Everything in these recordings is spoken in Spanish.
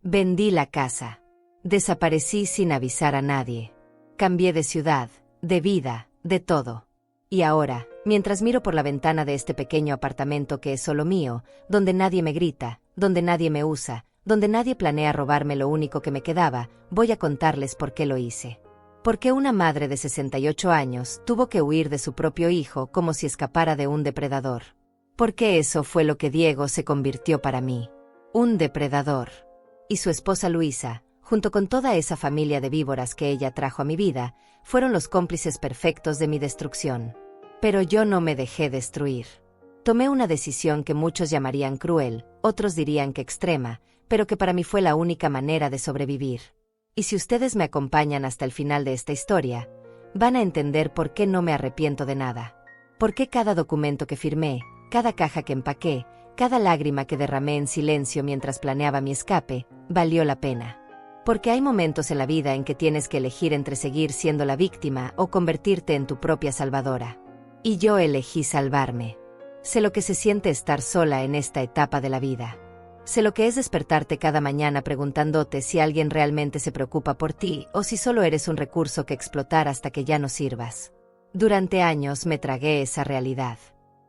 Vendí la casa. Desaparecí sin avisar a nadie. Cambié de ciudad, de vida, de todo. Y ahora, mientras miro por la ventana de este pequeño apartamento que es solo mío, donde nadie me grita, donde nadie me usa, donde nadie planea robarme lo único que me quedaba, voy a contarles por qué lo hice. Porque una madre de 68 años tuvo que huir de su propio hijo como si escapara de un depredador. Porque eso fue lo que Diego se convirtió para mí. Un depredador. Y su esposa Luisa, junto con toda esa familia de víboras que ella trajo a mi vida, fueron los cómplices perfectos de mi destrucción. Pero yo no me dejé destruir. Tomé una decisión que muchos llamarían cruel, otros dirían que extrema, pero que para mí fue la única manera de sobrevivir. Y si ustedes me acompañan hasta el final de esta historia, van a entender por qué no me arrepiento de nada. Por qué cada documento que firmé, cada caja que empaqué, cada lágrima que derramé en silencio mientras planeaba mi escape, valió la pena. Porque hay momentos en la vida en que tienes que elegir entre seguir siendo la víctima o convertirte en tu propia salvadora. Y yo elegí salvarme. Sé lo que se siente estar sola en esta etapa de la vida. Sé lo que es despertarte cada mañana preguntándote si alguien realmente se preocupa por ti o si solo eres un recurso que explotar hasta que ya no sirvas. Durante años me tragué esa realidad.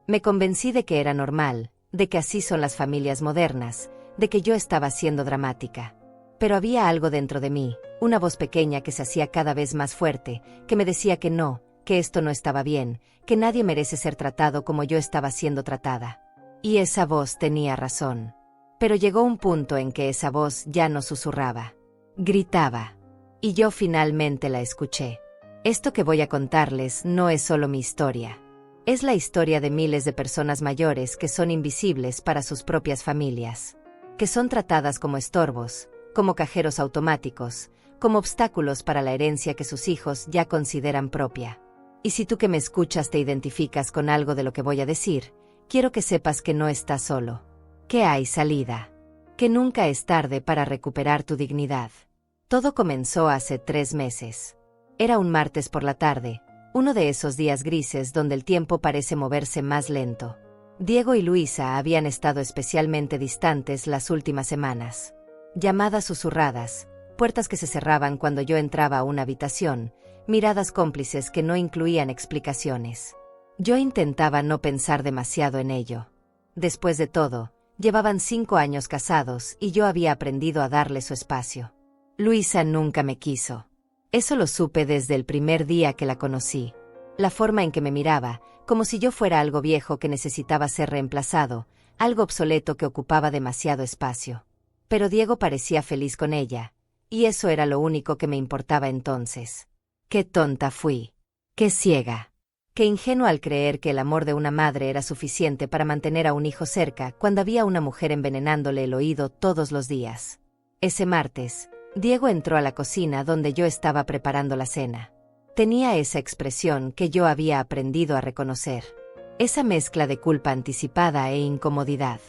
Me convencí de que era normal, de que así son las familias modernas, de que yo estaba siendo dramática. Pero había algo dentro de mí, una voz pequeña que se hacía cada vez más fuerte, que me decía que no, que esto no estaba bien, que nadie merece ser tratado como yo estaba siendo tratada. Y esa voz tenía razón. Pero llegó un punto en que esa voz ya no susurraba, gritaba. Y yo finalmente la escuché. Esto que voy a contarles no es solo mi historia. Es la historia de miles de personas mayores que son invisibles para sus propias familias. Que son tratadas como estorbos, como cajeros automáticos, como obstáculos para la herencia que sus hijos ya consideran propia. Y si tú que me escuchas te identificas con algo de lo que voy a decir, quiero que sepas que no estás solo. Que hay salida. Que nunca es tarde para recuperar tu dignidad. Todo comenzó hace 3 meses. Era un martes por la tarde, uno de esos días grises donde el tiempo parece moverse más lento. Diego y Luisa habían estado especialmente distantes las últimas semanas. Llamadas susurradas, puertas que se cerraban cuando yo entraba a una habitación, miradas cómplices que no incluían explicaciones. Yo intentaba no pensar demasiado en ello. Después de todo, llevaban 5 años casados y yo había aprendido a darle su espacio. Luisa nunca me quiso. Eso lo supe desde el primer día que la conocí. La forma en que me miraba, como si yo fuera algo viejo que necesitaba ser reemplazado, algo obsoleto que ocupaba demasiado espacio. Pero Diego parecía feliz con ella, y eso era lo único que me importaba entonces. Qué tonta fui. Qué ciega. Qué ingenua al creer que el amor de una madre era suficiente para mantener a un hijo cerca cuando había una mujer envenenándole el oído todos los días. Ese martes, Diego entró a la cocina donde yo estaba preparando la cena. Tenía esa expresión que yo había aprendido a reconocer. Esa mezcla de culpa anticipada e incomodidad.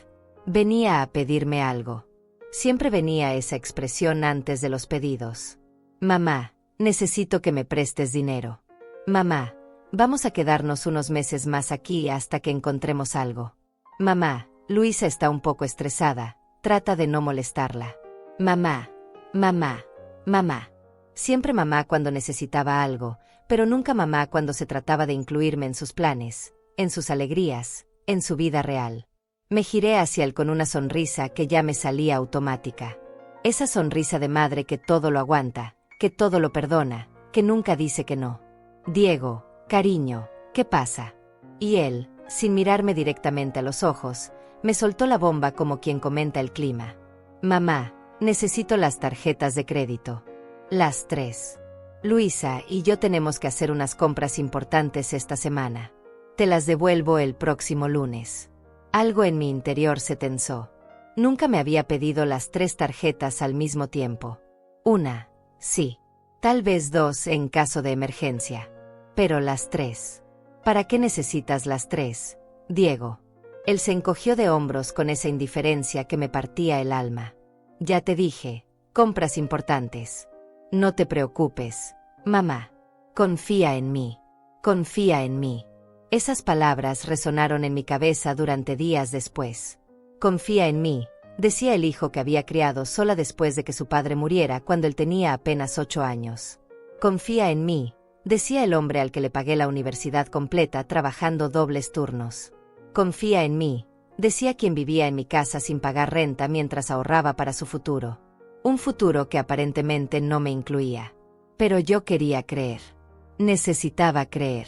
Venía a pedirme algo. Siempre venía esa expresión antes de los pedidos. Mamá, necesito que me prestes dinero. Mamá, vamos a quedarnos unos meses más aquí hasta que encontremos algo. Mamá, Luisa está un poco estresada, trata de no molestarla. Mamá, mamá, mamá. Siempre mamá cuando necesitaba algo, pero nunca mamá cuando se trataba de incluirme en sus planes, en sus alegrías, en su vida real. Me giré hacia él con una sonrisa que ya me salía automática. Esa sonrisa de madre que todo lo aguanta, que todo lo perdona, que nunca dice que no. Diego, cariño, ¿qué pasa? Y él, sin mirarme directamente a los ojos, me soltó la bomba como quien comenta el clima. Mamá, necesito las tarjetas de crédito. Las 3. Luisa y yo tenemos que hacer unas compras importantes esta semana. Te las devuelvo el próximo lunes. Algo en mi interior se tensó. Nunca me había pedido las 3 tarjetas al mismo tiempo. Una, sí. Tal vez 2 en caso de emergencia. Pero las 3. ¿Para qué necesitas las 3, Diego? Él se encogió de hombros con esa indiferencia que me partía el alma. Ya te dije, compras importantes. No te preocupes, mamá. Confía en mí. Confía en mí. Esas palabras resonaron en mi cabeza durante días después. Confía en mí, decía el hijo que había criado sola después de que su padre muriera cuando él tenía apenas 8 años. Confía en mí, decía el hombre al que le pagué la universidad completa trabajando dobles turnos. Confía en mí, decía quien vivía en mi casa sin pagar renta mientras ahorraba para su futuro. Un futuro que aparentemente no me incluía. Pero yo quería creer. Necesitaba creer.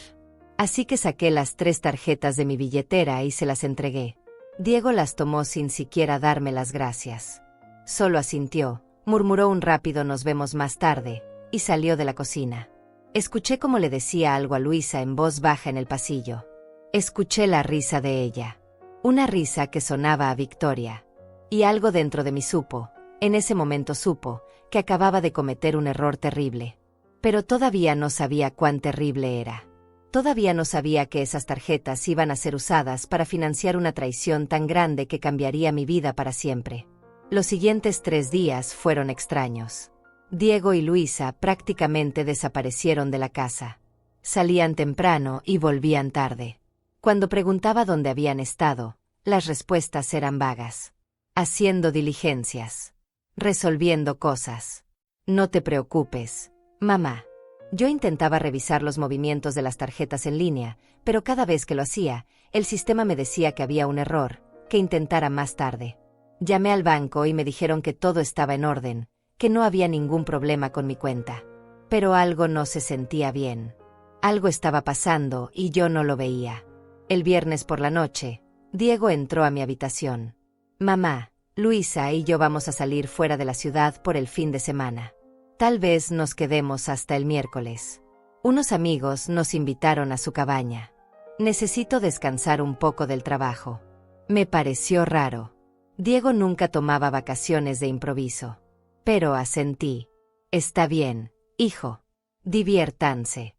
Así que saqué las 3 tarjetas de mi billetera y se las entregué. Diego las tomó sin siquiera darme las gracias. Solo asintió, murmuró un rápido "nos vemos más tarde", y salió de la cocina. Escuché cómo le decía algo a Luisa en voz baja en el pasillo. Escuché la risa de ella. Una risa que sonaba a victoria. Y algo dentro de mí supo, en ese momento supo, que acababa de cometer un error terrible. Pero todavía no sabía cuán terrible era. Todavía no sabía que esas tarjetas iban a ser usadas para financiar una traición tan grande que cambiaría mi vida para siempre. Los siguientes 3 días fueron extraños. Diego y Luisa prácticamente desaparecieron de la casa. Salían temprano y volvían tarde. Cuando preguntaba dónde habían estado, las respuestas eran vagas. Haciendo diligencias. Resolviendo cosas. No te preocupes, mamá. Yo intentaba revisar los movimientos de las tarjetas en línea, pero cada vez que lo hacía, el sistema me decía que había un error, que intentara más tarde. Llamé al banco y me dijeron que todo estaba en orden, que no había ningún problema con mi cuenta. Pero algo no se sentía bien. Algo estaba pasando y yo no lo veía. El viernes por la noche, Diego entró a mi habitación. Mamá, Luisa y yo vamos a salir fuera de la ciudad por el fin de semana. Tal vez nos quedemos hasta el miércoles. Unos amigos nos invitaron a su cabaña. Necesito descansar un poco del trabajo. Me pareció raro. Diego nunca tomaba vacaciones de improviso. Pero asentí. Está bien, hijo. Diviértanse.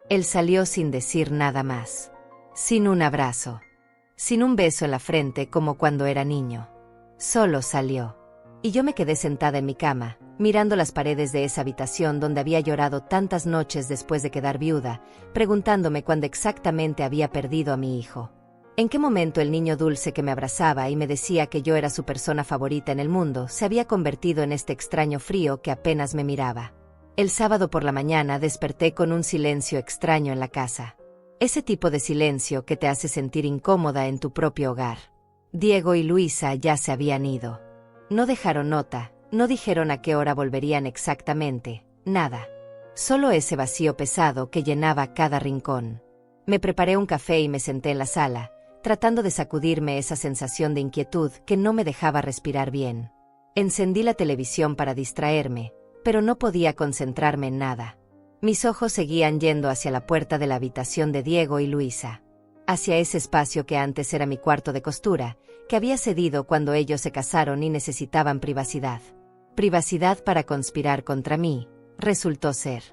Él salió sin decir nada más. Sin un abrazo. Sin un beso en la frente como cuando era niño. Solo salió. Y yo me quedé sentada en mi cama, mirando las paredes de esa habitación donde había llorado tantas noches después de quedar viuda, preguntándome cuándo exactamente había perdido a mi hijo. ¿En qué momento el niño dulce que me abrazaba y me decía que yo era su persona favorita en el mundo se había convertido en este extraño frío que apenas me miraba? El sábado por la mañana desperté con un silencio extraño en la casa. Ese tipo de silencio que te hace sentir incómoda en tu propio hogar. Diego y Luisa ya se habían ido. No dejaron nota, no dijeron a qué hora volverían exactamente, nada. Solo ese vacío pesado que llenaba cada rincón. Me preparé un café y me senté en la sala, tratando de sacudirme esa sensación de inquietud que no me dejaba respirar bien. Encendí la televisión para distraerme, pero no podía concentrarme en nada. Mis ojos seguían yendo hacia la puerta de la habitación de Diego y Luisa. Hacia ese espacio que antes era mi cuarto de costura, que había cedido cuando ellos se casaron y necesitaban privacidad. Privacidad para conspirar contra mí, resultó ser.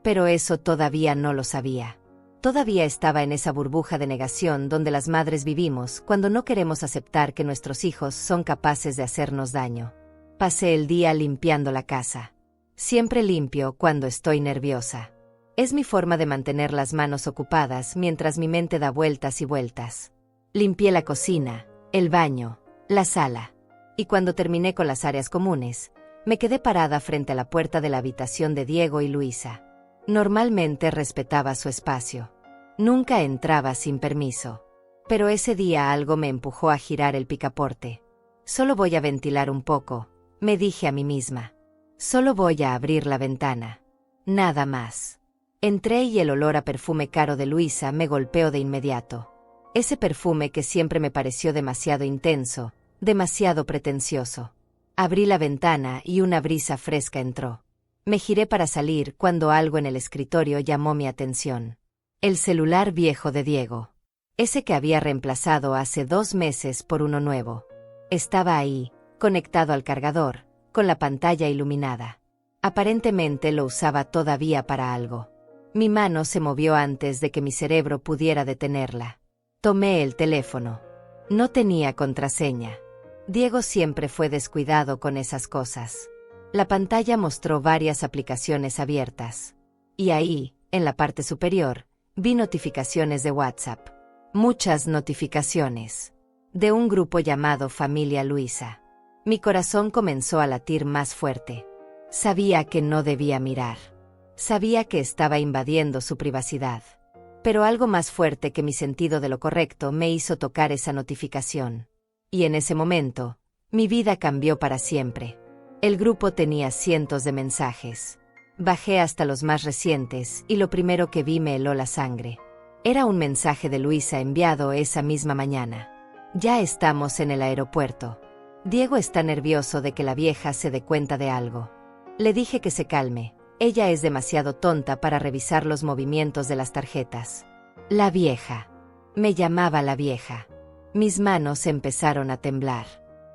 Pero eso todavía no lo sabía. Todavía estaba en esa burbuja de negación donde las madres vivimos cuando no queremos aceptar que nuestros hijos son capaces de hacernos daño. Pasé el día limpiando la casa. Siempre limpio cuando estoy nerviosa. Es mi forma de mantener las manos ocupadas mientras mi mente da vueltas y vueltas. Limpié la cocina, el baño, la sala. Y cuando terminé con las áreas comunes, me quedé parada frente a la puerta de la habitación de Diego y Luisa. Normalmente respetaba su espacio. Nunca entraba sin permiso. Pero ese día algo me empujó a girar el picaporte. Solo voy a ventilar un poco, me dije a mí misma. Solo voy a abrir la ventana. Nada más. Entré y el olor a perfume caro de Luisa me golpeó de inmediato. Ese perfume que siempre me pareció demasiado intenso, demasiado pretencioso. Abrí la ventana y una brisa fresca entró. Me giré para salir cuando algo en el escritorio llamó mi atención. El celular viejo de Diego. Ese que había reemplazado hace 2 meses por uno nuevo. Estaba ahí, conectado al cargador, con la pantalla iluminada. Aparentemente lo usaba todavía para algo. Mi mano se movió antes de que mi cerebro pudiera detenerla. Tomé el teléfono. No tenía contraseña. Diego siempre fue descuidado con esas cosas. La pantalla mostró varias aplicaciones abiertas. Y ahí, en la parte superior, vi notificaciones de WhatsApp. Muchas notificaciones. de un grupo llamado Familia Luisa. Mi corazón comenzó a latir más fuerte. Sabía que no debía mirar. Sabía que estaba invadiendo su privacidad. Pero algo más fuerte que mi sentido de lo correcto me hizo tocar esa notificación. Y en ese momento, mi vida cambió para siempre. El grupo tenía cientos de mensajes. Bajé hasta los más recientes y lo primero que vi me heló la sangre. Era un mensaje de Luisa enviado esa misma mañana. Ya estamos en el aeropuerto. Diego está nervioso de que la vieja se dé cuenta de algo. Le dije que se calme. Ella es demasiado tonta para revisar los movimientos de las tarjetas. La vieja. Me llamaba la vieja. Mis manos empezaron a temblar.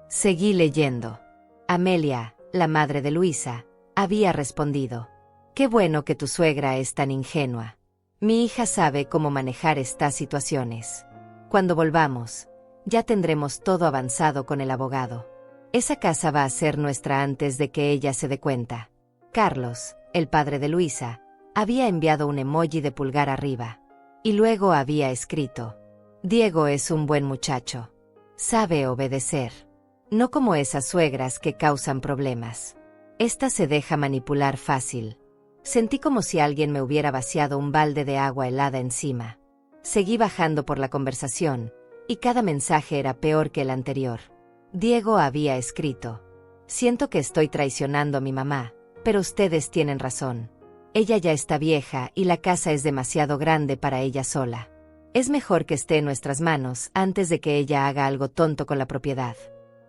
Seguí leyendo. Amelia, la madre de Luisa, había respondido. Qué bueno que tu suegra es tan ingenua. Mi hija sabe cómo manejar estas situaciones. Cuando volvamos, ya tendremos todo avanzado con el abogado. Esa casa va a ser nuestra antes de que ella se dé cuenta. Carlos, el padre de Luisa, había enviado un emoji de pulgar arriba. Y luego había escrito: Diego es un buen muchacho. Sabe obedecer. No como esas suegras que causan problemas. Esta se deja manipular fácil. Sentí como si alguien me hubiera vaciado un balde de agua helada encima. Seguí bajando por la conversación, y cada mensaje era peor que el anterior. Diego había escrito: Siento que estoy traicionando a mi mamá, pero ustedes tienen razón. Ella ya está vieja y la casa es demasiado grande para ella sola. Es mejor que esté en nuestras manos antes de que ella haga algo tonto con la propiedad.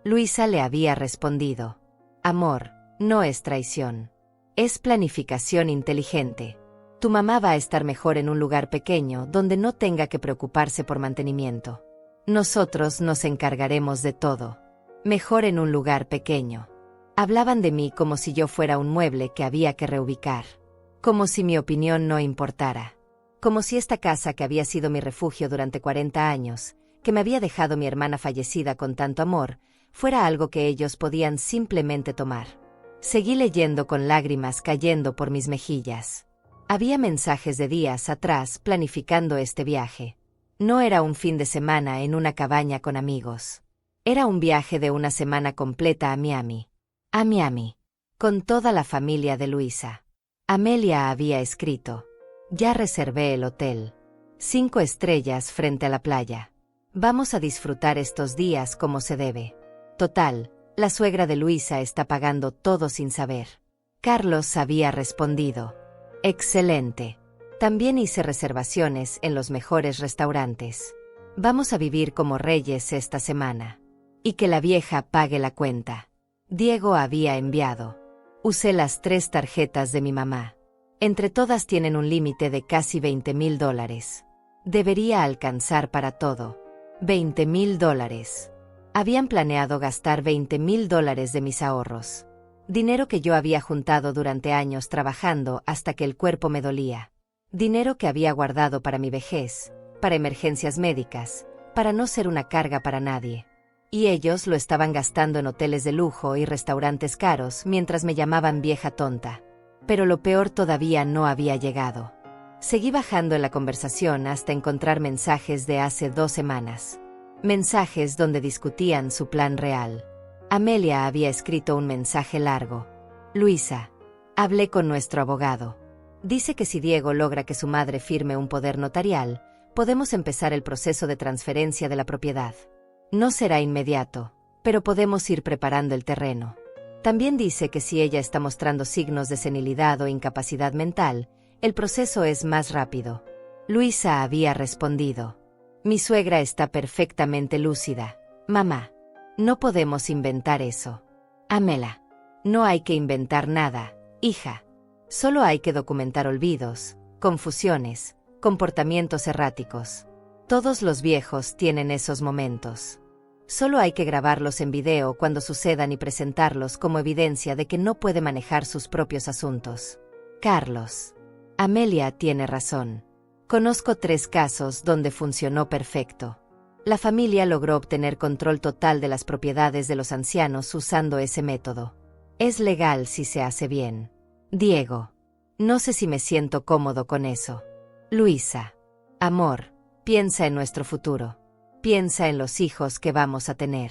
Luisa le había respondido: Amor, no es traición. Es planificación inteligente. Tu mamá va a estar mejor en un lugar pequeño donde no tenga que preocuparse por mantenimiento. Nosotros nos encargaremos de todo. Mejor en un lugar pequeño. Hablaban de mí como si yo fuera un mueble que había que reubicar. Como si mi opinión no importara. Como si esta casa que había sido mi refugio durante 40 años, que me había dejado mi hermana fallecida con tanto amor, fuera algo que ellos podían simplemente tomar. Seguí leyendo con lágrimas cayendo por mis mejillas. Había mensajes de días atrás planificando este viaje. No era un fin de semana en una cabaña con amigos. Era un viaje de una semana completa a Miami. A Miami. Con toda la familia de Luisa. Amelia había escrito: Ya reservé el hotel. 5 estrellas frente a la playa. Vamos a disfrutar estos días como se debe. Total, la suegra de Luisa está pagando todo sin saber. Carlos había respondido: Excelente. También hice reservaciones en los mejores restaurantes. Vamos a vivir como reyes esta semana. Y que la vieja pague la cuenta. Diego había enviado: Usé las 3 tarjetas de mi mamá. Entre todas tienen un límite de casi $20,000. Debería alcanzar para todo. $20,000. Habían planeado gastar $20,000 de mis ahorros. Dinero que yo había juntado durante años trabajando hasta que el cuerpo me dolía. Dinero que había guardado para mi vejez, para emergencias médicas, para no ser una carga para nadie. Y ellos lo estaban gastando en hoteles de lujo y restaurantes caros mientras me llamaban vieja tonta. Pero lo peor todavía no había llegado. Seguí bajando en la conversación hasta encontrar mensajes de hace 2 semanas. Mensajes donde discutían su plan real. Amelia había escrito un mensaje largo. Luisa, hablé con nuestro abogado. Dice que si Diego logra que su madre firme un poder notarial, podemos empezar el proceso de transferencia de la propiedad. No será inmediato, pero podemos ir preparando el terreno. También dice que si ella está mostrando signos de senilidad o incapacidad mental, el proceso es más rápido. Luisa había respondido: Mi suegra está perfectamente lúcida. Mamá, no podemos inventar eso. Amela, no hay que inventar nada, hija. Solo hay que documentar olvidos, confusiones, comportamientos erráticos. Todos los viejos tienen esos momentos. Solo hay que grabarlos en video cuando sucedan y presentarlos como evidencia de que no puede manejar sus propios asuntos. Carlos. Amelia tiene razón. Conozco 3 casos donde funcionó perfecto. La familia logró obtener control total de las propiedades de los ancianos usando ese método. Es legal si se hace bien. Diego. No sé si me siento cómodo con eso. Luisa. Amor, piensa en nuestro futuro. Piensa en los hijos que vamos a tener.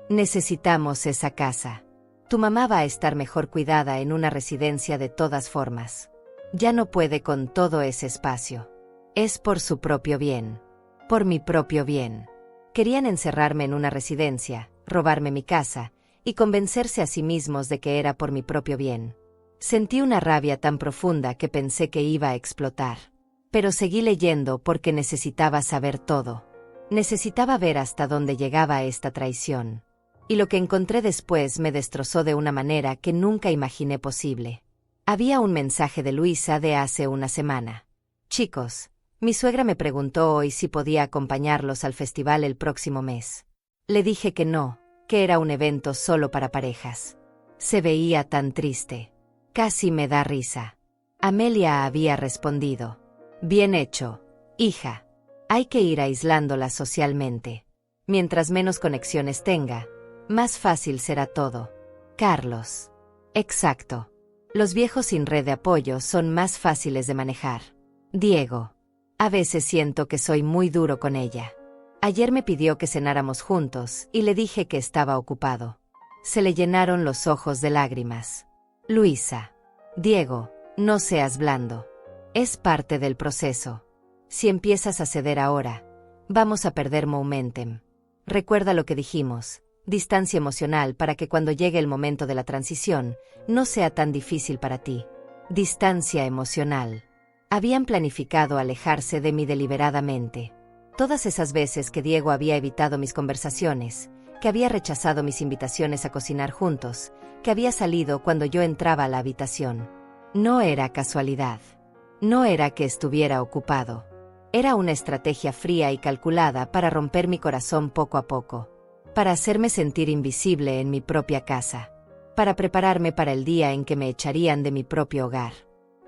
Necesitamos esa casa. Tu mamá va a estar mejor cuidada en una residencia de todas formas. Ya no puede con todo ese espacio. Es por su propio bien. Por mi propio bien. Querían encerrarme en una residencia, robarme mi casa, y convencerse a sí mismos de que era por mi propio bien. Sentí una rabia tan profunda que pensé que iba a explotar. Pero seguí leyendo porque necesitaba saber todo. Necesitaba ver hasta dónde llegaba esta traición. Y lo que encontré después me destrozó de una manera que nunca imaginé posible. Había un mensaje de Luisa de hace una semana. Chicos, mi suegra me preguntó hoy si podía acompañarlos al festival el próximo mes. Le dije que no, que era un evento solo para parejas. Se veía tan triste. Casi me da risa. Amelia había respondido. Bien hecho, hija. Hay que ir aislándola socialmente. Mientras menos conexiones tenga, más fácil será todo. Carlos. Exacto. Los viejos sin red de apoyo son más fáciles de manejar. Diego. A veces siento que soy muy duro con ella. Ayer me pidió que cenáramos juntos y le dije que estaba ocupado. Se le llenaron los ojos de lágrimas. Luisa. Diego, no seas blando. Es parte del proceso. Si empiezas a ceder ahora, vamos a perder momentum. Recuerda lo que dijimos, distancia emocional para que cuando llegue el momento de la transición, no sea tan difícil para ti. Distancia emocional. Habían planificado alejarse de mí deliberadamente. Todas esas veces que Diego había evitado mis conversaciones, que había rechazado mis invitaciones a cocinar juntos, que había salido cuando yo entraba a la habitación. No era casualidad. No era que estuviera ocupado. Era una estrategia fría y calculada para romper mi corazón poco a poco. Para hacerme sentir invisible en mi propia casa. Para prepararme para el día en que me echarían de mi propio hogar.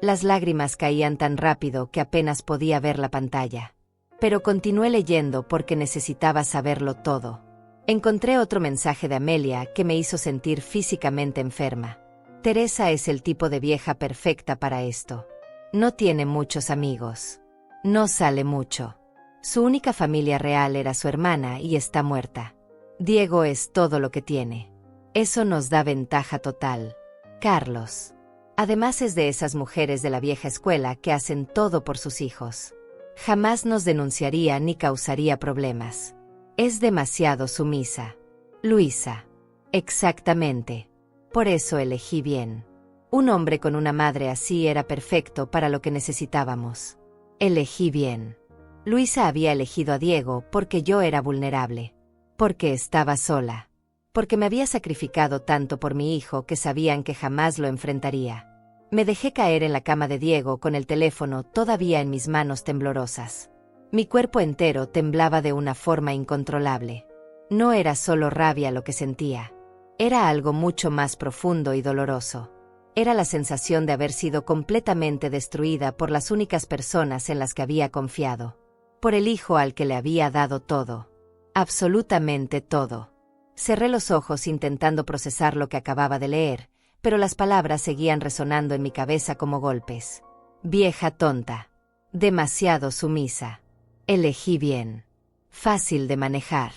Las lágrimas caían tan rápido que apenas podía ver la pantalla. Pero continué leyendo porque necesitaba saberlo todo. Encontré otro mensaje de Amelia que me hizo sentir físicamente enferma. Teresa es el tipo de vieja perfecta para esto. No tiene muchos amigos. No sale mucho. Su única familia real era su hermana y está muerta. Diego es todo lo que tiene. Eso nos da ventaja total. Carlos. Además es de esas mujeres de la vieja escuela que hacen todo por sus hijos. Jamás nos denunciaría ni causaría problemas. Es demasiado sumisa. Luisa. Exactamente. Por eso elegí bien. Un hombre con una madre así era perfecto para lo que necesitábamos. Elegí bien. Luisa había elegido a Diego porque yo era vulnerable. Porque estaba sola. Porque me había sacrificado tanto por mi hijo que sabían que jamás lo enfrentaría. Me dejé caer en la cama de Diego con el teléfono todavía en mis manos temblorosas. Mi cuerpo entero temblaba de una forma incontrolable. No era solo rabia lo que sentía. Era algo mucho más profundo y doloroso. Era la sensación de haber sido completamente destruida por las únicas personas en las que había confiado. Por el hijo al que le había dado todo. Absolutamente todo. Cerré los ojos intentando procesar lo que acababa de leer, pero las palabras seguían resonando en mi cabeza como golpes. Vieja tonta. Demasiado sumisa. Elegí bien. Fácil de manejar.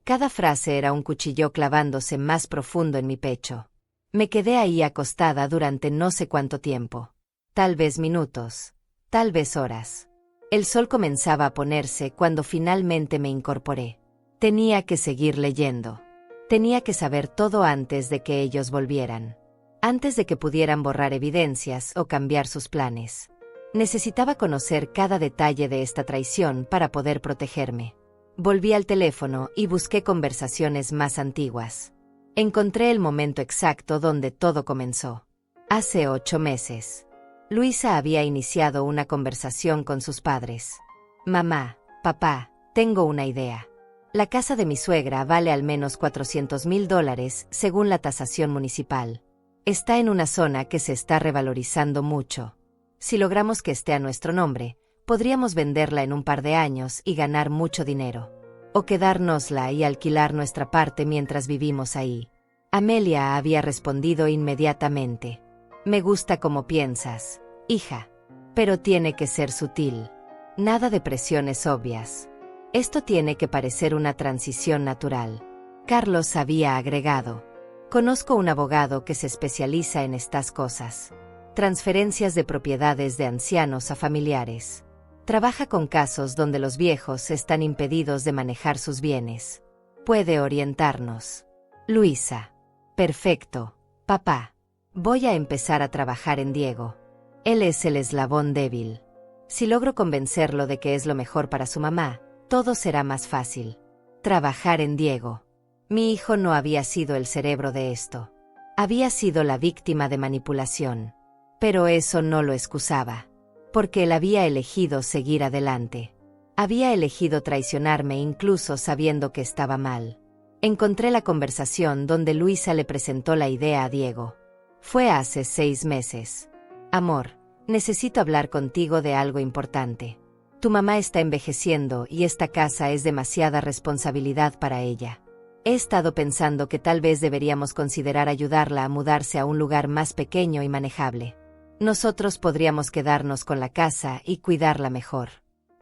Cada frase era un cuchillo clavándose más profundo en mi pecho. Me quedé ahí acostada durante no sé cuánto tiempo. Tal vez minutos. Tal vez horas. El sol comenzaba a ponerse cuando finalmente me incorporé. Tenía que seguir leyendo. Tenía que saber todo antes de que ellos volvieran. Antes de que pudieran borrar evidencias o cambiar sus planes. Necesitaba conocer cada detalle de esta traición para poder protegerme. Volví al teléfono y busqué conversaciones más antiguas. Encontré el momento exacto donde todo comenzó. Hace 8 meses. Luisa había iniciado una conversación con sus padres. Mamá, papá, tengo una idea. La casa de mi suegra vale al menos $400,000 según la tasación municipal. Está en una zona que se está revalorizando mucho. Si logramos que esté a nuestro nombre, podríamos venderla en un par de años y ganar mucho dinero. O quedárnosla y alquilar nuestra parte mientras vivimos ahí. Amelia había respondido inmediatamente. Me gusta como piensas, hija. Pero tiene que ser sutil. Nada de presiones obvias. Esto tiene que parecer una transición natural. Carlos había agregado. Conozco un abogado que se especializa en estas cosas. Transferencias de propiedades de ancianos a familiares. Trabaja con casos donde los viejos están impedidos de manejar sus bienes. Puede orientarnos. Luisa. Perfecto, papá. Voy a empezar a trabajar en Diego. Él es el eslabón débil. Si logro convencerlo de que es lo mejor para su mamá, todo será más fácil. Trabajar en Diego. Mi hijo no había sido el cerebro de esto. Había sido la víctima de manipulación. Pero eso no lo excusaba. Porque él había elegido seguir adelante. Había elegido traicionarme incluso sabiendo que estaba mal. Encontré la conversación donde Luisa le presentó la idea a Diego. Fue hace 6 meses. Amor, necesito hablar contigo de algo importante. Tu mamá está envejeciendo y esta casa es demasiada responsabilidad para ella. He estado pensando que tal vez deberíamos considerar ayudarla a mudarse a un lugar más pequeño y manejable. Nosotros podríamos quedarnos con la casa y cuidarla mejor.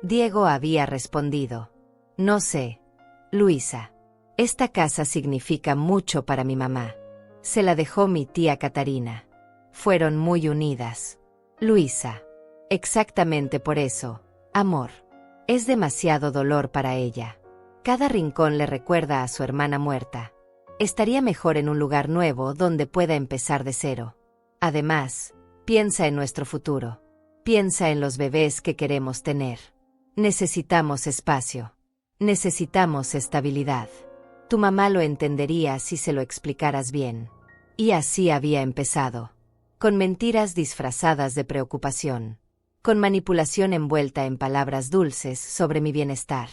Diego había respondido. No sé, Luisa. Esta casa significa mucho para mi mamá. Se la dejó mi tía Catarina. Fueron muy unidas. Luisa. Exactamente por eso, amor. Es demasiado dolor para ella. Cada rincón le recuerda a su hermana muerta. Estaría mejor en un lugar nuevo donde pueda empezar de cero. Además, piensa en nuestro futuro. Piensa en los bebés que queremos tener. Necesitamos espacio. Necesitamos estabilidad. Tu mamá lo entendería si se lo explicaras bien. Y así había empezado. Con mentiras disfrazadas de preocupación. Con manipulación envuelta en palabras dulces sobre mi bienestar.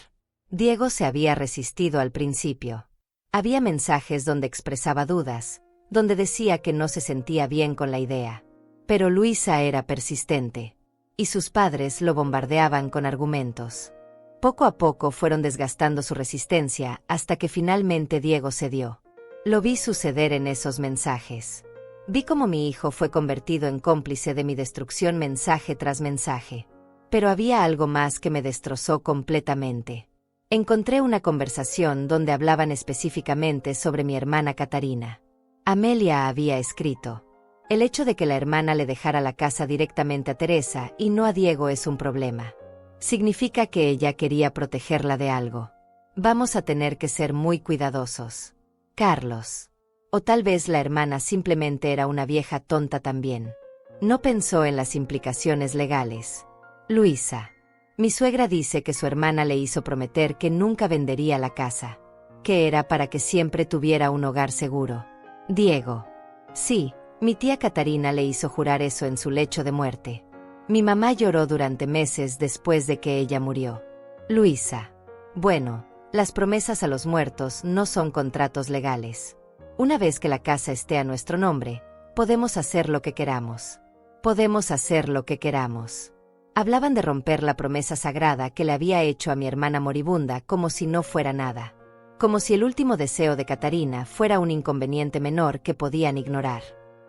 Diego se había resistido al principio. Había mensajes donde expresaba dudas, donde decía que no se sentía bien con la idea. Pero Luisa era persistente. Y sus padres lo bombardeaban con argumentos. Poco a poco fueron desgastando su resistencia hasta que finalmente Diego cedió. Lo vi suceder en esos mensajes. Vi cómo mi hijo fue convertido en cómplice de mi destrucción mensaje tras mensaje. Pero había algo más que me destrozó completamente. Encontré una conversación donde hablaban específicamente sobre mi hermana Catarina. Amelia había escrito. El hecho de que la hermana le dejara la casa directamente a Teresa y no a Diego es un problema. Significa que ella quería protegerla de algo. Vamos a tener que ser muy cuidadosos. Carlos. O tal vez la hermana simplemente era una vieja tonta también. No pensó en las implicaciones legales. Luisa. Mi suegra dice que su hermana le hizo prometer que nunca vendería la casa. Que era para que siempre tuviera un hogar seguro. Diego. Sí, mi tía Catarina le hizo jurar eso en su lecho de muerte. Mi mamá lloró durante meses después de que ella murió. Luisa. Bueno, las promesas a los muertos no son contratos legales. Una vez que la casa esté a nuestro nombre, podemos hacer lo que queramos. Podemos hacer lo que queramos. Hablaban de romper la promesa sagrada que le había hecho a mi hermana moribunda como si no fuera nada. Como si el último deseo de Catarina fuera un inconveniente menor que podían ignorar.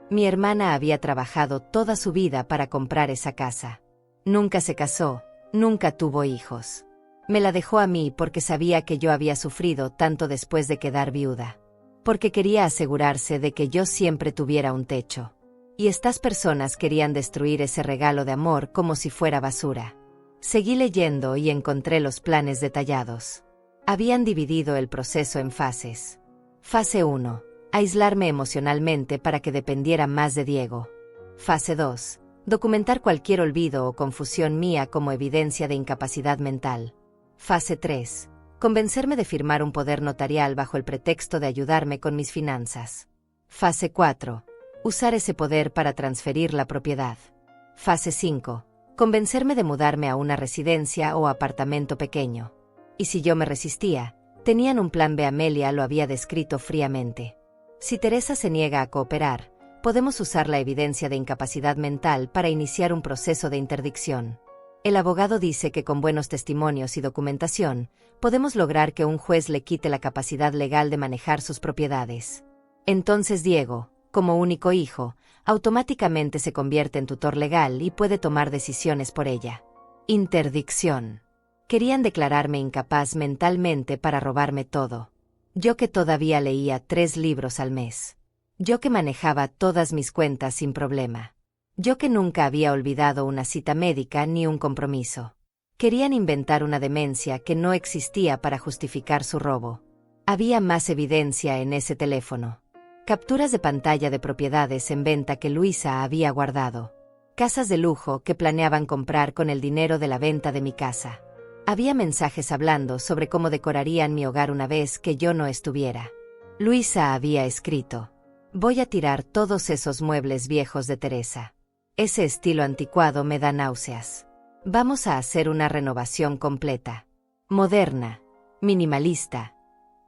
Mi hermana había trabajado toda su vida para comprar esa casa. Nunca se casó, nunca tuvo hijos. Me la dejó a mí porque sabía que yo había sufrido tanto después de quedar viuda. Porque quería asegurarse de que yo siempre tuviera un techo. Y estas personas querían destruir ese regalo de amor como si fuera basura. Seguí leyendo y encontré los planes detallados. Habían dividido el proceso en fases. Fase 1. Aislarme emocionalmente para que dependiera más de Diego. Fase 2. Documentar cualquier olvido o confusión mía como evidencia de incapacidad mental. Fase 3. Convencerme de firmar un poder notarial bajo el pretexto de ayudarme con mis finanzas. Fase 4. Usar ese poder para transferir la propiedad. Fase 5. Convencerme de mudarme a una residencia o apartamento pequeño. Y si yo me resistía, tenían un plan B. Amelia lo había descrito fríamente. Si Teresa se niega a cooperar, podemos usar la evidencia de incapacidad mental para iniciar un proceso de interdicción. El abogado dice que con buenos testimonios y documentación, podemos lograr que un juez le quite la capacidad legal de manejar sus propiedades. Entonces Diego, como único hijo, automáticamente se convierte en tutor legal y puede tomar decisiones por ella. Interdicción. Querían declararme incapaz mentalmente para robarme todo. Yo que todavía leía 3 libros al mes. Yo que manejaba todas mis cuentas sin problema. Yo que nunca había olvidado una cita médica ni un compromiso. Querían inventar una demencia que no existía para justificar su robo. Había más evidencia en ese teléfono. Capturas de pantalla de propiedades en venta que Luisa había guardado. Casas de lujo que planeaban comprar con el dinero de la venta de mi casa. Había mensajes hablando sobre cómo decorarían mi hogar una vez que yo no estuviera. Luisa había escrito: voy a tirar todos esos muebles viejos de Teresa. Ese estilo anticuado me da náuseas. Vamos a hacer una renovación completa. Moderna, minimalista,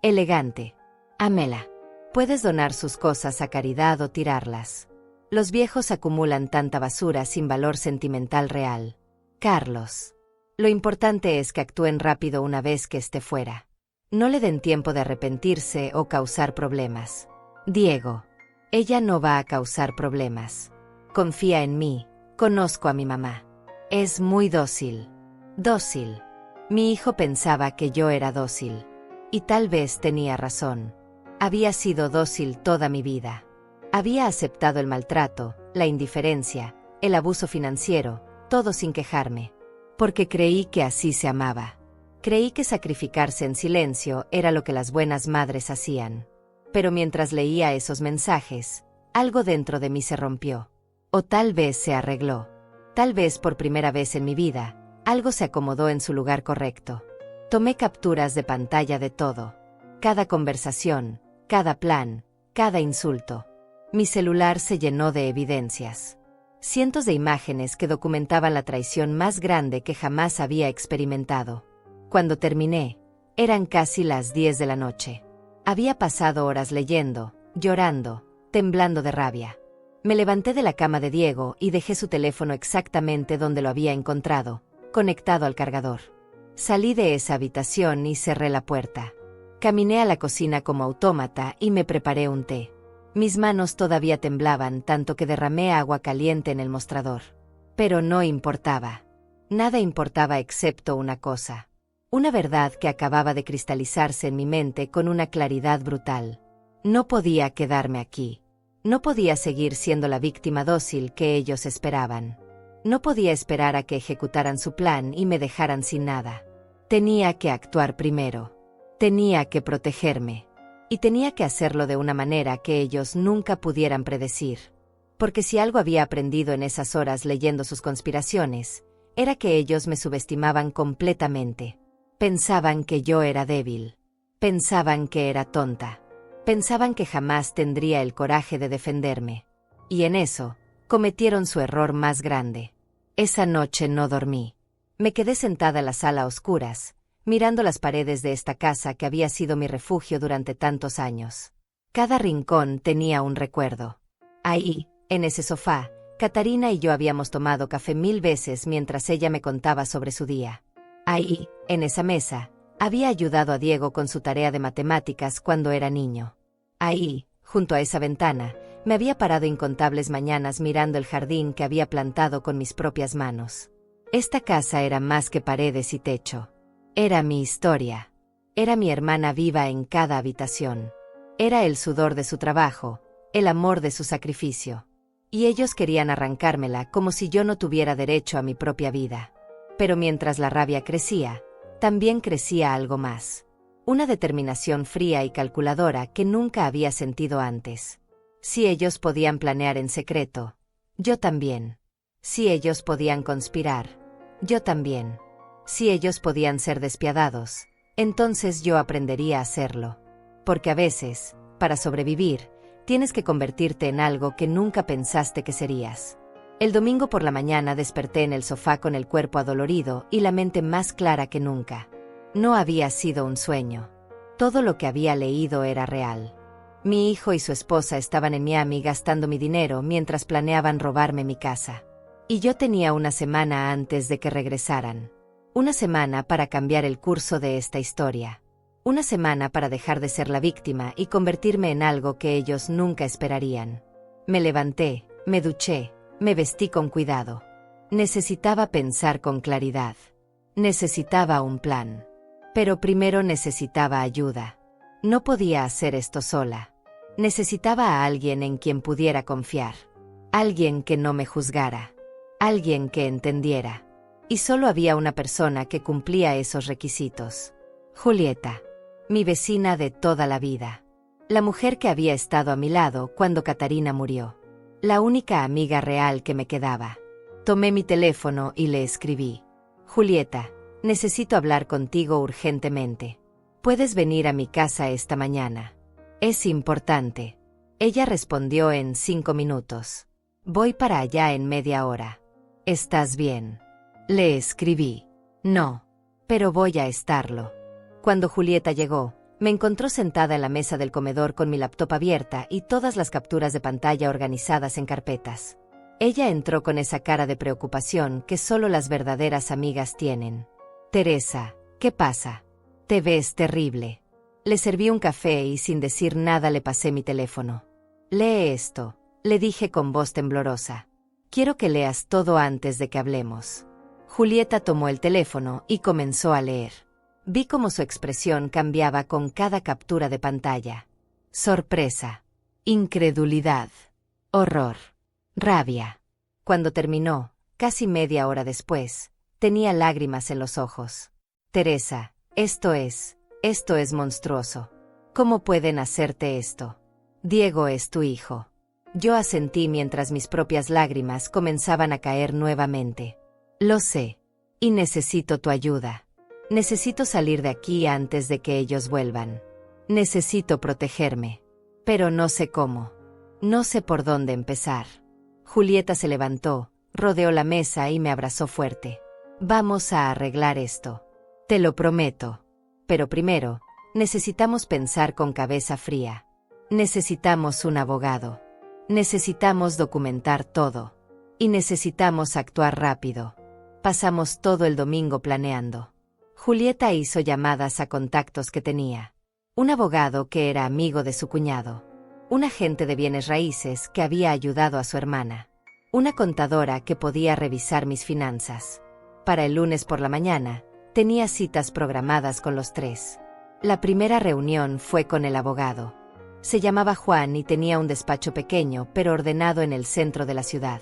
elegante. Ámela. Puedes donar sus cosas a caridad o tirarlas. Los viejos acumulan tanta basura sin valor sentimental real. Carlos. Lo importante es que actúen rápido una vez que esté fuera. No le den tiempo de arrepentirse o causar problemas. Diego. Ella no va a causar problemas. Confía en mí, conozco a mi mamá. Es muy dócil. Dócil. Mi hijo pensaba que yo era dócil. Y tal vez tenía razón. Había sido dócil toda mi vida. Había aceptado el maltrato, la indiferencia, el abuso financiero, todo sin quejarme. Porque creí que así se amaba. Creí que sacrificarse en silencio era lo que las buenas madres hacían. Pero mientras leía esos mensajes, algo dentro de mí se rompió. O tal vez se arregló. Tal vez por primera vez en mi vida, algo se acomodó en su lugar correcto. Tomé capturas de pantalla de todo. Cada conversación, cada plan, cada insulto. Mi celular se llenó de evidencias. Cientos de imágenes que documentaban la traición más grande que jamás había experimentado. Cuando terminé, eran casi las 10 de la noche. Había pasado horas leyendo, llorando, temblando de rabia. Me levanté de la cama de Diego y dejé su teléfono exactamente donde lo había encontrado, conectado al cargador. Salí de esa habitación y cerré la puerta. Caminé a la cocina como autómata y me preparé un té. Mis manos todavía temblaban tanto que derramé agua caliente en el mostrador. Pero no importaba. Nada importaba excepto una cosa. Una verdad que acababa de cristalizarse en mi mente con una claridad brutal. No podía quedarme aquí. No podía seguir siendo la víctima dócil que ellos esperaban. No podía esperar a que ejecutaran su plan y me dejaran sin nada. Tenía que actuar primero. Tenía que protegerme. Y tenía que hacerlo de una manera que ellos nunca pudieran predecir. Porque si algo había aprendido en esas horas leyendo sus conspiraciones, era que ellos me subestimaban completamente. Pensaban que yo era débil. Pensaban que era tonta. Pensaban que jamás tendría el coraje de defenderme. Y en eso, cometieron su error más grande. Esa noche no dormí. Me quedé sentada en la sala a oscuras, mirando las paredes de esta casa que había sido mi refugio durante tantos años. Cada rincón tenía un recuerdo. Ahí, en ese sofá, Catarina y yo habíamos tomado café 1000 veces mientras ella me contaba sobre su día. Ahí, en esa mesa, había ayudado a Diego con su tarea de matemáticas cuando era niño. Ahí, junto a esa ventana, me había parado incontables mañanas mirando el jardín que había plantado con mis propias manos. Esta casa era más que paredes y techo. Era mi historia. Era mi hermana viva en cada habitación. Era el sudor de su trabajo, el amor de su sacrificio. Y ellos querían arrancármela como si yo no tuviera derecho a mi propia vida. Pero mientras la rabia crecía, también crecía algo más. Una determinación fría y calculadora que nunca había sentido antes. Si ellos podían planear en secreto, yo también. Si ellos podían conspirar, yo también. Si ellos podían ser despiadados, entonces yo aprendería a hacerlo. Porque a veces, para sobrevivir, tienes que convertirte en algo que nunca pensaste que serías. El domingo por la mañana desperté en el sofá con el cuerpo adolorido y la mente más clara que nunca. No había sido un sueño. Todo lo que había leído era real. Mi hijo y su esposa estaban en Miami gastando mi dinero mientras planeaban robarme mi casa. Y yo tenía una semana antes de que regresaran. Una semana para cambiar el curso de esta historia. Una semana para dejar de ser la víctima y convertirme en algo que ellos nunca esperarían. Me levanté, me duché, me vestí con cuidado. Necesitaba pensar con claridad. Necesitaba un plan. Pero primero necesitaba ayuda. No podía hacer esto sola. Necesitaba a alguien en quien pudiera confiar. Alguien que no me juzgara. Alguien que entendiera. Y solo había una persona que cumplía esos requisitos. Julieta. Mi vecina de toda la vida. La mujer que había estado a mi lado cuando Catarina murió. La única amiga real que me quedaba. Tomé mi teléfono y le escribí. Julieta, necesito hablar contigo urgentemente. ¿Puedes venir a mi casa esta mañana? Es importante. Ella respondió en 5 minutos. Voy para allá en media hora. ¿Estás bien? Le escribí. No. Pero voy a estarlo. Cuando Julieta llegó, me encontró sentada en la mesa del comedor con mi laptop abierta y todas las capturas de pantalla organizadas en carpetas. Ella entró con esa cara de preocupación que solo las verdaderas amigas tienen. Teresa, ¿qué pasa? Te ves terrible. Le serví un café y sin decir nada le pasé mi teléfono. Lee esto, le dije con voz temblorosa. Quiero que leas todo antes de que hablemos. Julieta tomó el teléfono y comenzó a leer. Vi cómo su expresión cambiaba con cada captura de pantalla. Sorpresa. Incredulidad. Horror. Rabia. Cuando terminó, casi media hora después, tenía lágrimas en los ojos. Teresa, esto es monstruoso. ¿Cómo pueden hacerte esto? Diego es tu hijo. Yo asentí mientras mis propias lágrimas comenzaban a caer nuevamente. Lo sé. Y necesito tu ayuda. Necesito salir de aquí antes de que ellos vuelvan. Necesito protegerme. Pero no sé cómo. No sé por dónde empezar. Julieta se levantó, rodeó la mesa y me abrazó fuerte. Vamos a arreglar esto. Te lo prometo. Pero primero, necesitamos pensar con cabeza fría. Necesitamos un abogado. Necesitamos documentar todo. Y necesitamos actuar rápido. Pasamos todo el domingo planeando. Julieta hizo llamadas a contactos que tenía. Un abogado que era amigo de su cuñado. Un agente de bienes raíces que había ayudado a su hermana. Una contadora que podía revisar mis finanzas. Para el lunes por la mañana, tenía citas programadas con los 3. La primera reunión fue con el abogado. Se llamaba Juan y tenía un despacho pequeño pero ordenado en el centro de la ciudad.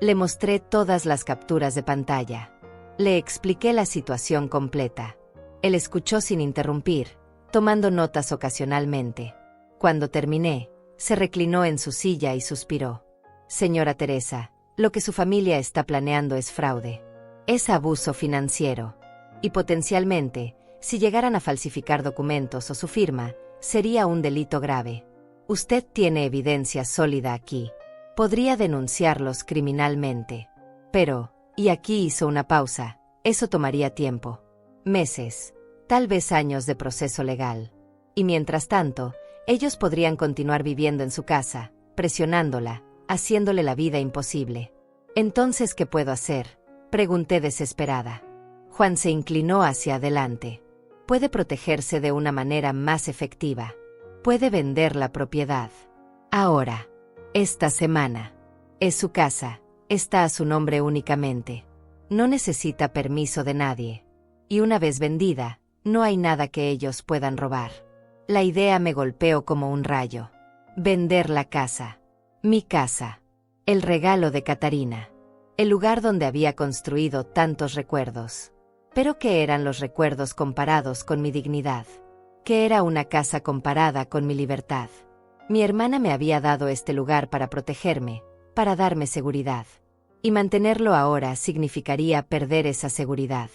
Le mostré todas las capturas de pantalla. Le expliqué la situación completa. Él escuchó sin interrumpir, tomando notas ocasionalmente. Cuando terminé, se reclinó en su silla y suspiró. Señora Teresa, lo que su familia está planeando es fraude. Es abuso financiero. Y potencialmente, si llegaran a falsificar documentos o su firma, sería un delito grave. Usted tiene evidencia sólida aquí. Podría denunciarlos criminalmente. Pero, y aquí hizo una pausa, eso tomaría tiempo. Meses, tal vez años de proceso legal. Y mientras tanto, ellos podrían continuar viviendo en su casa, presionándola, haciéndole la vida imposible. Entonces, ¿qué puedo hacer?, pregunté desesperada. Juan se inclinó hacia adelante. Puede protegerse de una manera más efectiva. Puede vender la propiedad. Ahora. Esta semana. Es su casa. Está a su nombre únicamente. No necesita permiso de nadie. Y una vez vendida, no hay nada que ellos puedan robar. La idea me golpeó como un rayo. Vender la casa. Mi casa. El regalo de Catarina. El lugar donde había construido tantos recuerdos. Pero ¿qué eran los recuerdos comparados con mi dignidad? ¿Qué era una casa comparada con mi libertad? Mi hermana me había dado este lugar para protegerme, para darme seguridad. Y mantenerlo ahora significaría perder esa seguridad.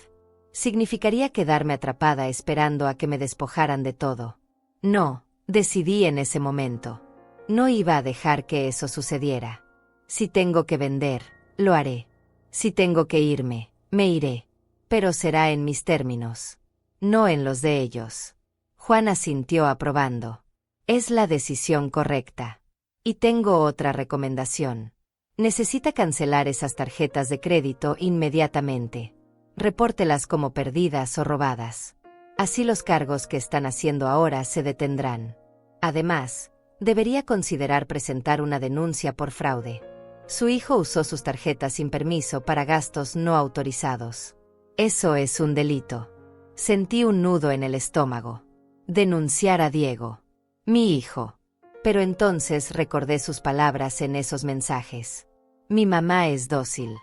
Significaría quedarme atrapada esperando a que me despojaran de todo. No, decidí en ese momento. No iba a dejar que eso sucediera. Si tengo que vender, lo haré. Si tengo que irme, me iré. Pero será en mis términos. No en los de ellos. Juan asintió aprobando. Es la decisión correcta. Y tengo otra recomendación. Necesita cancelar esas tarjetas de crédito inmediatamente. Repórtelas como perdidas o robadas. Así los cargos que están haciendo ahora se detendrán. Además, debería considerar presentar una denuncia por fraude. Su hijo usó sus tarjetas sin permiso para gastos no autorizados. Eso es un delito. Sentí un nudo en el estómago. Denunciar a Diego. Mi hijo. Pero entonces recordé sus palabras en esos mensajes. Mi mamá es dócil.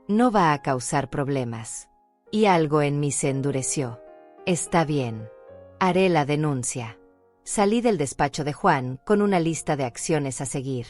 No va a causar problemas. Y algo en mí se endureció. Está bien. Haré la denuncia. Salí del despacho de Juan con una lista de acciones a seguir.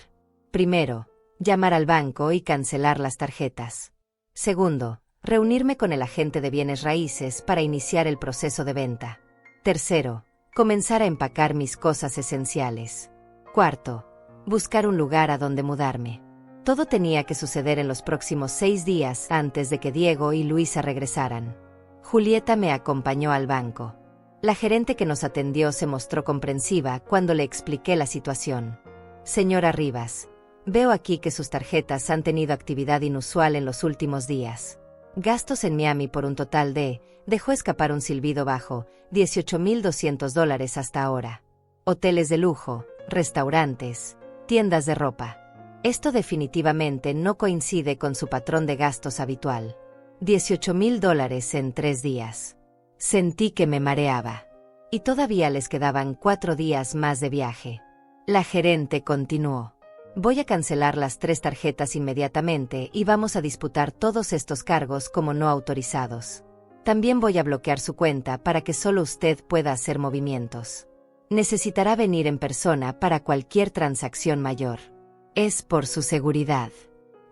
Primero, llamar al banco y cancelar las tarjetas. Segundo, reunirme con el agente de bienes raíces para iniciar el proceso de venta. Tercero, comenzar a empacar mis cosas esenciales. Cuarto, buscar un lugar a donde mudarme. Todo tenía que suceder en los próximos 6 días antes de que Diego y Luisa regresaran. Julieta me acompañó al banco. La gerente que nos atendió se mostró comprensiva cuando le expliqué la situación. Señora Rivas, veo aquí que sus tarjetas han tenido actividad inusual en los últimos días. Gastos en Miami por un total de, dejó escapar un silbido bajo, $18,200 hasta ahora. Hoteles de lujo, restaurantes, tiendas de ropa. Esto definitivamente no coincide con su patrón de gastos habitual. $18,000 en 3 días. Sentí que me mareaba. Y todavía les quedaban 4 días más de viaje. La gerente continuó. Voy a cancelar las 3 tarjetas inmediatamente y vamos a disputar todos estos cargos como no autorizados. También voy a bloquear su cuenta para que solo usted pueda hacer movimientos. Necesitará venir en persona para cualquier transacción mayor. Es por su seguridad.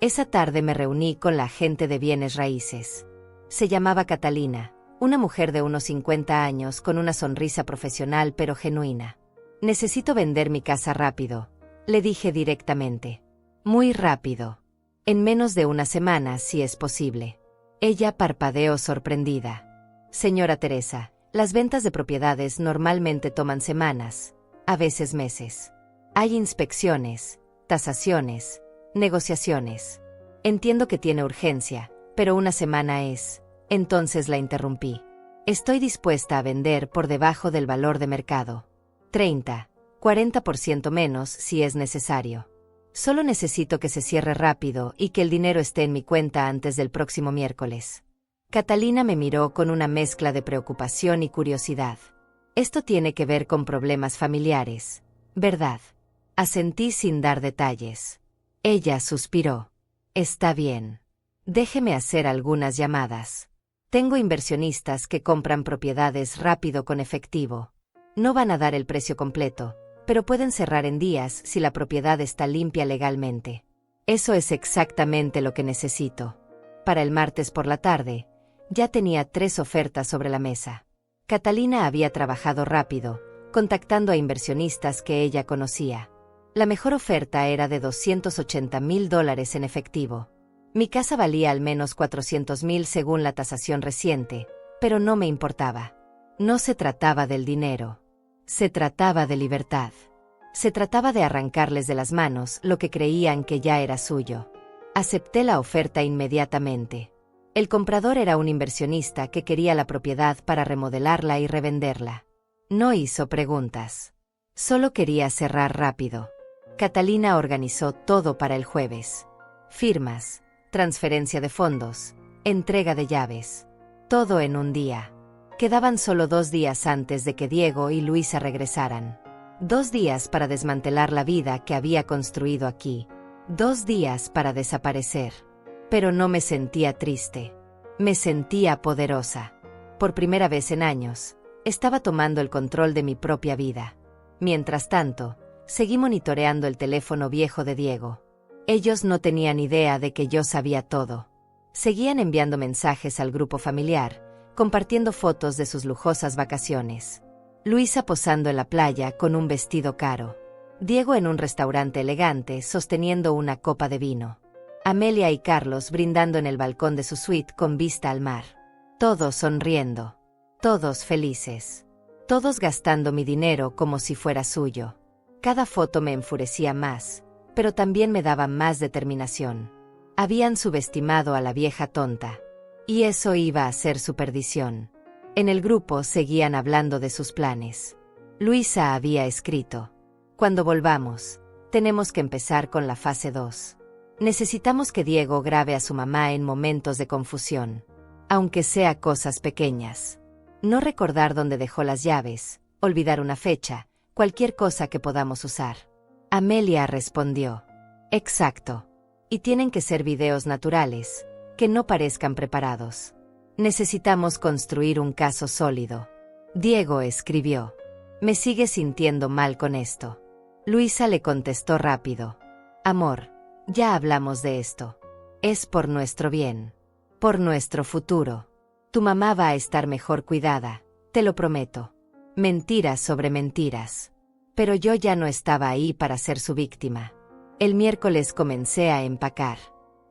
Esa tarde me reuní con la agente de bienes raíces. Se llamaba Catalina, una mujer de unos 50 años con una sonrisa profesional pero genuina. Necesito vender mi casa rápido, le dije directamente. Muy rápido. En menos de una semana, si es posible. Ella parpadeó sorprendida. Señora Teresa, las ventas de propiedades normalmente toman semanas, a veces meses. Hay inspecciones, tasaciones, negociaciones. Entiendo que tiene urgencia, pero una semana es. Entonces la interrumpí. Estoy dispuesta a vender por debajo del valor de mercado. 30, 40% menos si es necesario. Solo necesito que se cierre rápido y que el dinero esté en mi cuenta antes del próximo miércoles. Catalina me miró con una mezcla de preocupación y curiosidad. Esto tiene que ver con problemas familiares, ¿verdad? Asentí sin dar detalles. Ella suspiró. Está bien. Déjeme hacer algunas llamadas. Tengo inversionistas que compran propiedades rápido con efectivo. No van a dar el precio completo, pero pueden cerrar en días si la propiedad está limpia legalmente. Eso es exactamente lo que necesito. Para el martes por la tarde, ya tenía 3 ofertas sobre la mesa. Catalina había trabajado rápido, contactando a inversionistas que ella conocía. La mejor oferta era de $280,000 en efectivo. Mi casa valía al menos $400,000 según la tasación reciente, pero no me importaba. No se trataba del dinero. Se trataba de libertad. Se trataba de arrancarles de las manos lo que creían que ya era suyo. Acepté la oferta inmediatamente. El comprador era un inversionista que quería la propiedad para remodelarla y revenderla. No hizo preguntas. Solo quería cerrar rápido. Catalina organizó todo para el jueves. Firmas, transferencia de fondos, entrega de llaves. Todo en un día. Quedaban solo 2 días antes de que Diego y Luisa regresaran. 2 días para desmantelar la vida que había construido aquí. 2 días para desaparecer. Pero no me sentía triste. Me sentía poderosa. Por primera vez en años, estaba tomando el control de mi propia vida. Mientras tanto, seguí monitoreando el teléfono viejo de Diego. Ellos no tenían idea de que yo sabía todo. Seguían enviando mensajes al grupo familiar, compartiendo fotos de sus lujosas vacaciones. Luisa posando en la playa con un vestido caro. Diego en un restaurante elegante sosteniendo una copa de vino. Amelia y Carlos brindando en el balcón de su suite con vista al mar. Todos sonriendo. Todos felices. Todos gastando mi dinero como si fuera suyo. Cada foto me enfurecía más, pero también me daba más determinación. Habían subestimado a la vieja tonta. Y eso iba a ser su perdición. En el grupo seguían hablando de sus planes. Luisa había escrito: cuando volvamos, tenemos que empezar con la fase 2. Necesitamos que Diego grabe a su mamá en momentos de confusión. Aunque sea cosas pequeñas. No recordar dónde dejó las llaves, olvidar una fecha, cualquier cosa que podamos usar. Amelia respondió. Exacto. Y tienen que ser videos naturales, que no parezcan preparados. Necesitamos construir un caso sólido. Diego escribió. Me sigue sintiendo mal con esto. Luisa le contestó rápido. Amor, ya hablamos de esto. Es por nuestro bien. Por nuestro futuro. Tu mamá va a estar mejor cuidada, te lo prometo. Mentiras sobre mentiras. Pero yo ya no estaba ahí para ser su víctima. El miércoles comencé a empacar.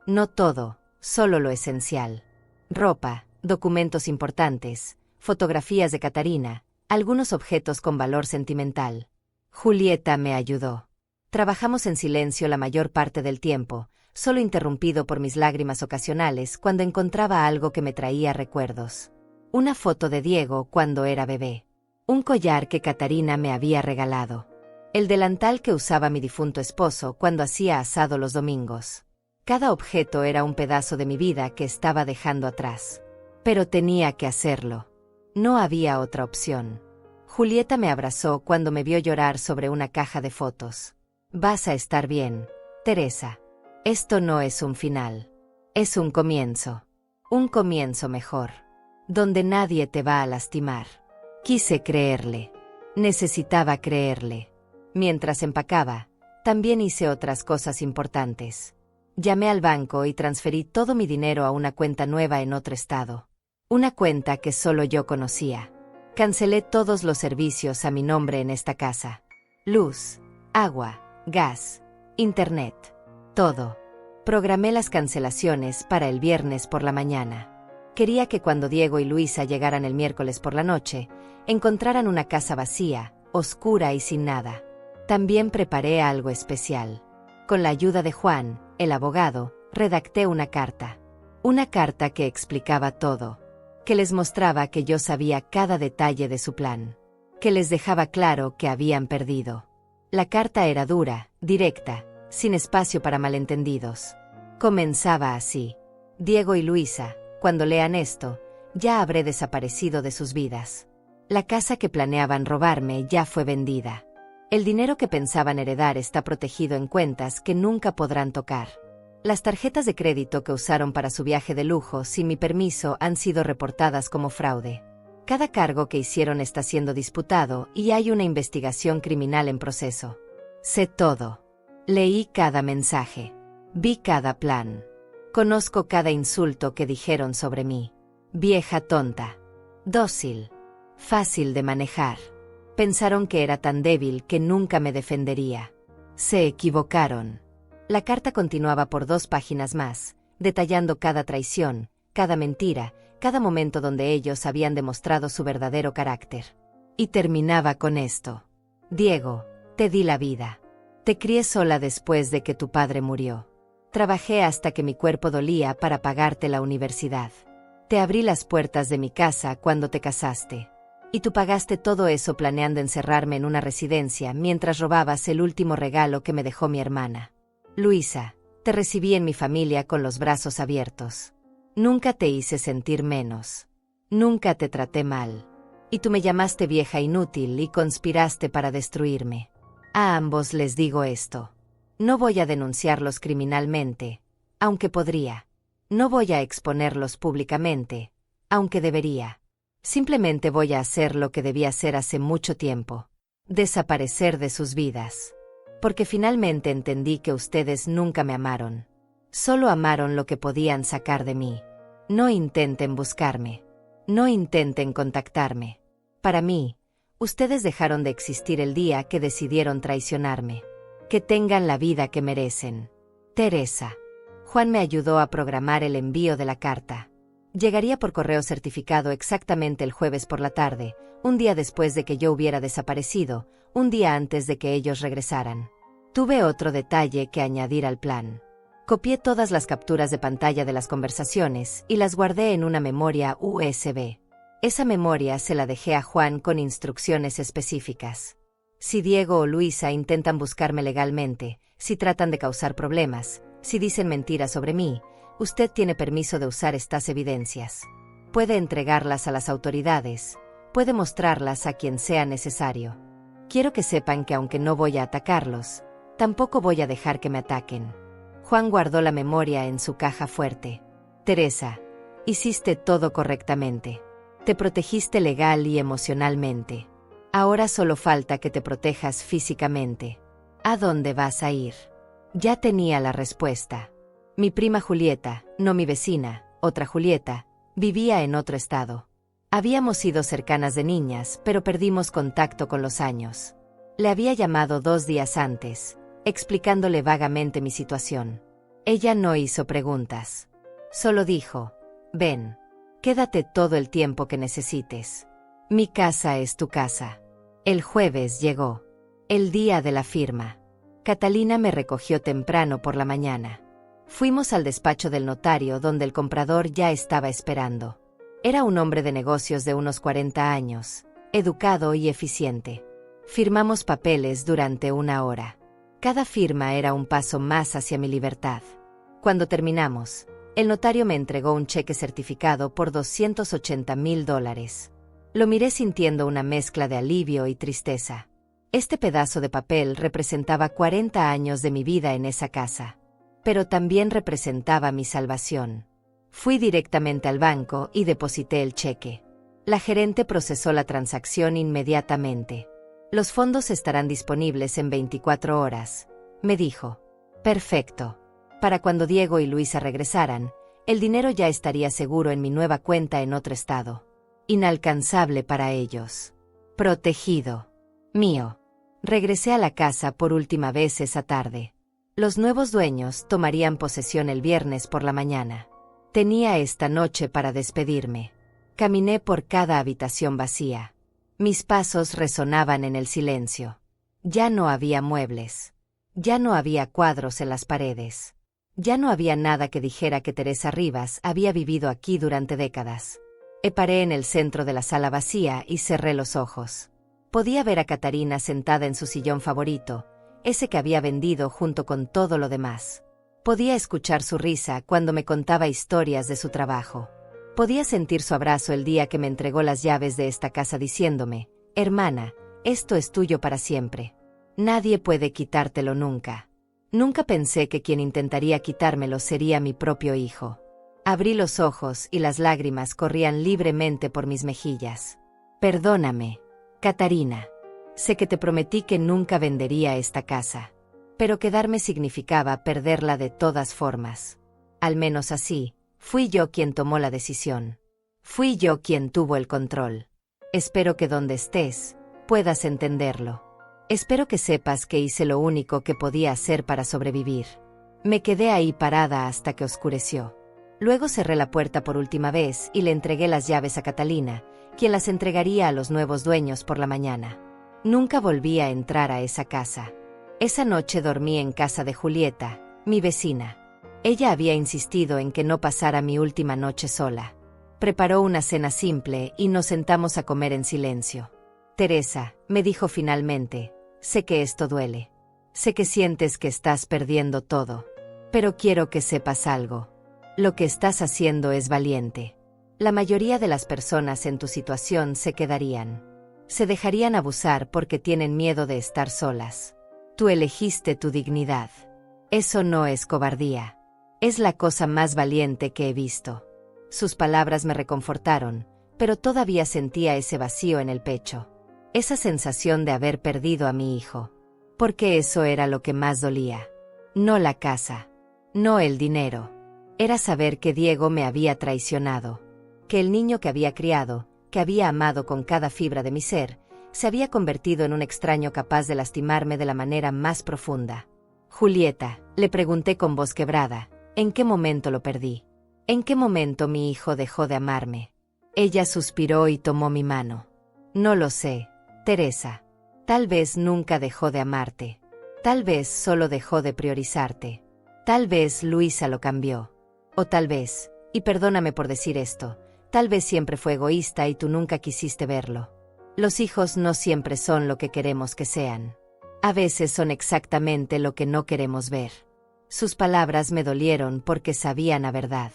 No todo, solo lo esencial. Ropa, documentos importantes, fotografías de Catarina, algunos objetos con valor sentimental. Julieta me ayudó. Trabajamos en silencio la mayor parte del tiempo, solo interrumpido por mis lágrimas ocasionales cuando encontraba algo que me traía recuerdos. Una foto de Diego cuando era bebé. Un collar que Catarina me había regalado. El delantal que usaba mi difunto esposo cuando hacía asado los domingos. Cada objeto era un pedazo de mi vida que estaba dejando atrás. Pero tenía que hacerlo. No había otra opción. Julieta me abrazó cuando me vio llorar sobre una caja de fotos. Vas a estar bien, Teresa. Esto no es un final. Es un comienzo. Un comienzo mejor. Donde nadie te va a lastimar. Quise creerle. Necesitaba creerle. Mientras empacaba, también hice otras cosas importantes. Llamé al banco y transferí todo mi dinero a una cuenta nueva en otro estado. Una cuenta que solo yo conocía. Cancelé todos los servicios a mi nombre en esta casa. Luz, agua, gas, internet. Todo. Programé las cancelaciones para el viernes por la mañana. Quería que cuando Diego y Luisa llegaran el miércoles por la noche, encontraran una casa vacía, oscura y sin nada. También preparé algo especial. Con la ayuda de Juan, el abogado, redacté una carta. Una carta que explicaba todo. Que les mostraba que yo sabía cada detalle de su plan. Que les dejaba claro que habían perdido. La carta era dura, directa, sin espacio para malentendidos. Comenzaba así. Diego y Luisa, cuando lean esto, ya habré desaparecido de sus vidas. La casa que planeaban robarme ya fue vendida. El dinero que pensaban heredar está protegido en cuentas que nunca podrán tocar. Las tarjetas de crédito que usaron para su viaje de lujo sin mi permiso han sido reportadas como fraude. Cada cargo que hicieron está siendo disputado y hay una investigación criminal en proceso. Sé todo. Leí cada mensaje. Vi cada plan. Conozco cada insulto que dijeron sobre mí. Vieja tonta. Dócil. Fácil de manejar. Pensaron que era tan débil que nunca me defendería. Se equivocaron. La carta continuaba por 2 páginas más, detallando cada traición, cada mentira, cada momento donde ellos habían demostrado su verdadero carácter. Y terminaba con esto. Diego, te di la vida. Te crié sola después de que tu padre murió. Trabajé hasta que mi cuerpo dolía para pagarte la universidad. Te abrí las puertas de mi casa cuando te casaste. Y tú pagaste todo eso planeando encerrarme en una residencia mientras robabas el último regalo que me dejó mi hermana. Luisa, te recibí en mi familia con los brazos abiertos. Nunca te hice sentir menos. Nunca te traté mal. Y tú me llamaste vieja inútil y conspiraste para destruirme. A ambos les digo esto. No voy a denunciarlos criminalmente, aunque podría. No voy a exponerlos públicamente, aunque debería. Simplemente voy a hacer lo que debía hacer hace mucho tiempo. Desaparecer de sus vidas. Porque finalmente entendí que ustedes nunca me amaron. Solo amaron lo que podían sacar de mí. No intenten buscarme. No intenten contactarme. Para mí, ustedes dejaron de existir el día que decidieron traicionarme. Que tengan la vida que merecen. Teresa. Juan me ayudó a programar el envío de la carta. Llegaría por correo certificado exactamente el jueves por la tarde, un día después de que yo hubiera desaparecido, un día antes de que ellos regresaran. Tuve otro detalle que añadir al plan. Copié todas las capturas de pantalla de las conversaciones y las guardé en una memoria USB. Esa memoria se la dejé a Juan con instrucciones específicas. Si Diego o Luisa intentan buscarme legalmente, si tratan de causar problemas, si dicen mentiras sobre mí, usted tiene permiso de usar estas evidencias. Puede entregarlas a las autoridades, puede mostrarlas a quien sea necesario. Quiero que sepan que aunque no voy a atacarlos, tampoco voy a dejar que me ataquen. Juan guardó la memoria en su caja fuerte. Teresa, hiciste todo correctamente. Te protegiste legal y emocionalmente. Ahora solo falta que te protejas físicamente. ¿A dónde vas a ir? Ya tenía la respuesta. Mi prima Julieta, no mi vecina, otra Julieta, vivía en otro estado. Habíamos sido cercanas de niñas, pero perdimos contacto con los años. Le había llamado 2 días antes, explicándole vagamente mi situación. Ella no hizo preguntas. Solo dijo, ven, quédate todo el tiempo que necesites. Mi casa es tu casa. El jueves llegó. El día de la firma. Catalina me recogió temprano por la mañana. Fuimos al despacho del notario donde el comprador ya estaba esperando. Era un hombre de negocios de unos 40 años, educado y eficiente. Firmamos papeles durante 1 hora. Cada firma era un paso más hacia mi libertad. Cuando terminamos, el notario me entregó un cheque certificado por $280,000. Lo miré sintiendo una mezcla de alivio y tristeza. Este pedazo de papel representaba 40 años de mi vida en esa casa. Pero también representaba mi salvación. Fui directamente al banco y deposité el cheque. La gerente procesó la transacción inmediatamente. Los fondos estarán disponibles en 24 horas, me dijo. Perfecto. Para cuando Diego y Luisa regresaran, el dinero ya estaría seguro en mi nueva cuenta en otro estado. Inalcanzable para ellos. Protegido. Mío. Regresé a la casa por última vez esa tarde. Los nuevos dueños tomarían posesión el viernes por la mañana. Tenía esta noche para despedirme. Caminé por cada habitación vacía. Mis pasos resonaban en el silencio. Ya no había muebles. Ya no había cuadros en las paredes. Ya no había nada que dijera que Teresa Rivas había vivido aquí durante décadas. Me paré en el centro de la sala vacía y cerré los ojos. Podía ver a Catarina sentada en su sillón favorito, ese que había vendido junto con todo lo demás. Podía escuchar su risa cuando me contaba historias de su trabajo. Podía sentir su abrazo el día que me entregó las llaves de esta casa diciéndome, hermana, esto es tuyo para siempre. Nadie puede quitártelo nunca. Nunca pensé que quien intentaría quitármelo sería mi propio hijo. Abrí los ojos y las lágrimas corrían libremente por mis mejillas. Perdóname, Catarina. Sé que te prometí que nunca vendería esta casa. Pero quedarme significaba perderla de todas formas. Al menos así, fui yo quien tomó la decisión. Fui yo quien tuvo el control. Espero que donde estés, puedas entenderlo. Espero que sepas que hice lo único que podía hacer para sobrevivir. Me quedé ahí parada hasta que oscureció. Luego cerré la puerta por última vez y le entregué las llaves a Catalina, quien las entregaría a los nuevos dueños por la mañana. Nunca volví a entrar a esa casa. Esa noche dormí en casa de Julieta, mi vecina. Ella había insistido en que no pasara mi última noche sola. Preparó una cena simple y nos sentamos a comer en silencio. Teresa, me dijo finalmente, sé que esto duele. Sé que sientes que estás perdiendo todo. Pero quiero que sepas algo. Lo que estás haciendo es valiente. La mayoría de las personas en tu situación se quedarían. Se dejarían abusar porque tienen miedo de estar solas. Tú elegiste tu dignidad. Eso no es cobardía. Es la cosa más valiente que he visto. Sus palabras me reconfortaron, pero todavía sentía ese vacío en el pecho. Esa sensación de haber perdido a mi hijo. Porque eso era lo que más dolía. No la casa. No el dinero. Era saber que Diego me había traicionado. Que el niño que había criado, que había amado con cada fibra de mi ser, se había convertido en un extraño capaz de lastimarme de la manera más profunda. Julieta, le pregunté con voz quebrada, ¿en qué momento lo perdí? ¿En qué momento mi hijo dejó de amarme? Ella suspiró y tomó mi mano. No lo sé, Teresa. Tal vez nunca dejó de amarte. Tal vez solo dejó de priorizarte. Tal vez Luisa lo cambió. O tal vez, y perdóname por decir esto, tal vez siempre fue egoísta y tú nunca quisiste verlo. Los hijos no siempre son lo que queremos que sean. A veces son exactamente lo que no queremos ver. Sus palabras me dolieron porque sabían a verdad.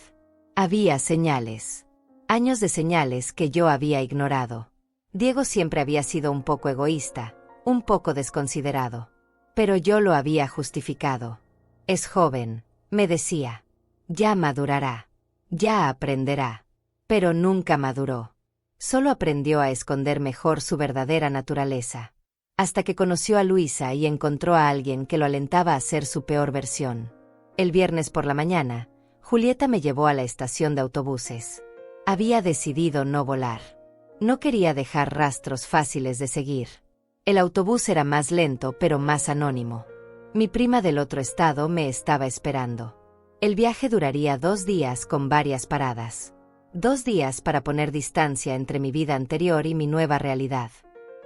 Había señales. Años de señales que yo había ignorado. Diego siempre había sido un poco egoísta, un poco desconsiderado. Pero yo lo había justificado. Es joven, me decía. Ya madurará. Ya aprenderá. Pero nunca maduró. Solo aprendió a esconder mejor su verdadera naturaleza. Hasta que conoció a Luisa y encontró a alguien que lo alentaba a ser su peor versión. El viernes por la mañana, Julieta me llevó a la estación de autobuses. Había decidido no volar. No quería dejar rastros fáciles de seguir. El autobús era más lento pero más anónimo. Mi prima del otro estado me estaba esperando. El viaje duraría 2 días con varias paradas. 2 días para poner distancia entre mi vida anterior y mi nueva realidad.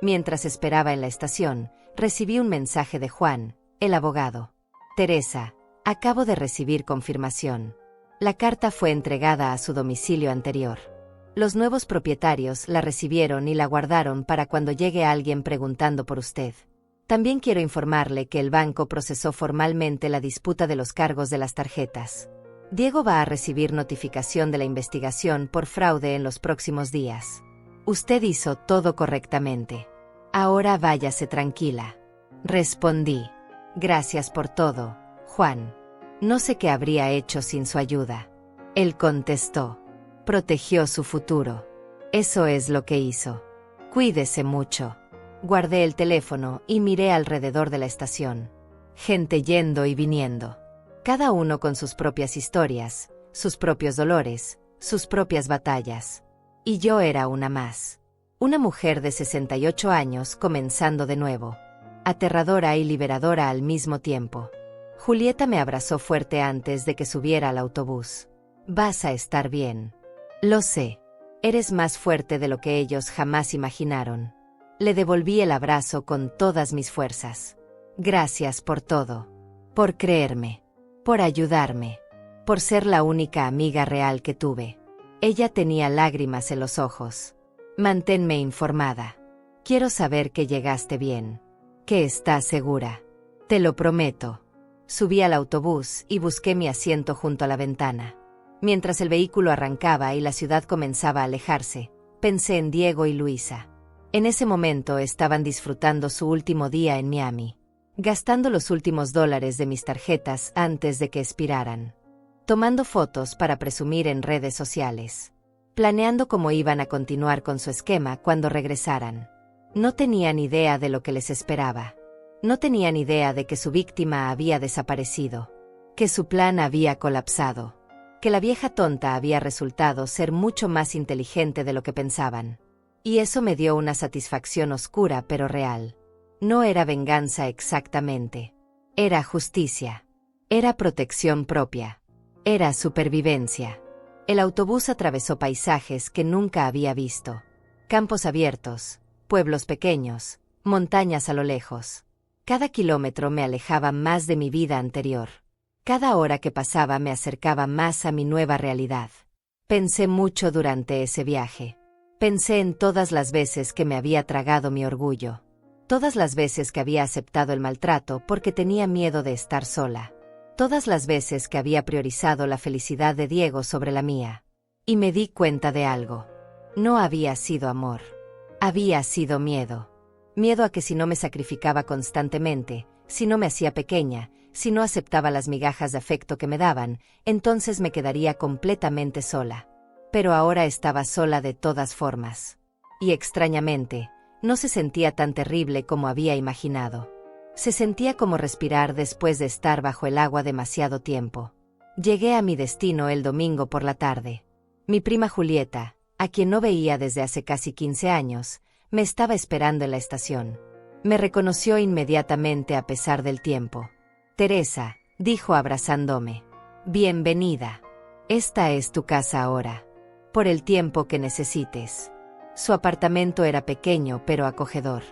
Mientras esperaba en la estación, recibí un mensaje de Juan, el abogado. Teresa, acabo de recibir confirmación. La carta fue entregada a su domicilio anterior. Los nuevos propietarios la recibieron y la guardaron para cuando llegue alguien preguntando por usted. También quiero informarle que el banco procesó formalmente la disputa de los cargos de las tarjetas. Diego va a recibir notificación de la investigación por fraude en los próximos días. Usted hizo todo correctamente. Ahora váyase tranquila. Respondí. Gracias por todo, Juan. No sé qué habría hecho sin su ayuda. Él contestó. Protegió su futuro. Eso es lo que hizo. Cuídese mucho. Guardé el teléfono y miré alrededor de la estación. Gente yendo y viniendo. Cada uno con sus propias historias, sus propios dolores, sus propias batallas. Y yo era una más. Una mujer de 68 años comenzando de nuevo. Aterradora y liberadora al mismo tiempo. Julieta me abrazó fuerte antes de que subiera al autobús. Vas a estar bien. Lo sé. Eres más fuerte de lo que ellos jamás imaginaron. Le devolví el abrazo con todas mis fuerzas. Gracias por todo. Por creerme. Por ayudarme. Por ser la única amiga real que tuve. Ella tenía lágrimas en los ojos. Manténme informada. Quiero saber que llegaste bien. Que estás segura. Te lo prometo. Subí al autobús y busqué mi asiento junto a la ventana. Mientras el vehículo arrancaba y la ciudad comenzaba a alejarse, pensé en Diego y Luisa. En ese momento estaban disfrutando su último día en Miami, gastando los últimos dólares de mis tarjetas antes de que expiraran, tomando fotos para presumir en redes sociales, planeando cómo iban a continuar con su esquema cuando regresaran. No tenían idea de lo que les esperaba. No tenían idea de que su víctima había desaparecido, que su plan había colapsado, que la vieja tonta había resultado ser mucho más inteligente de lo que pensaban. Y eso me dio una satisfacción oscura pero real. No era venganza exactamente. Era justicia. Era protección propia. Era supervivencia. El autobús atravesó paisajes que nunca había visto. Campos abiertos, pueblos pequeños, montañas a lo lejos. Cada kilómetro me alejaba más de mi vida anterior. Cada hora que pasaba me acercaba más a mi nueva realidad. Pensé mucho durante ese viaje. Pensé en todas las veces que me había tragado mi orgullo. Todas las veces que había aceptado el maltrato porque tenía miedo de estar sola. Todas las veces que había priorizado la felicidad de Diego sobre la mía. Y me di cuenta de algo. No había sido amor. Había sido miedo. Miedo a que si no me sacrificaba constantemente, si no me hacía pequeña, si no aceptaba las migajas de afecto que me daban, entonces me quedaría completamente sola. Pero ahora estaba sola de todas formas. Y extrañamente, no se sentía tan terrible como había imaginado. Se sentía como respirar después de estar bajo el agua demasiado tiempo. Llegué a mi destino el domingo por la tarde. Mi prima Julieta, a quien no veía desde hace casi 15 años, me estaba esperando en la estación. Me reconoció inmediatamente a pesar del tiempo. Teresa, dijo abrazándome. Bienvenida. Esta es tu casa ahora. Por el tiempo que necesites. Su apartamento era pequeño pero acogedor.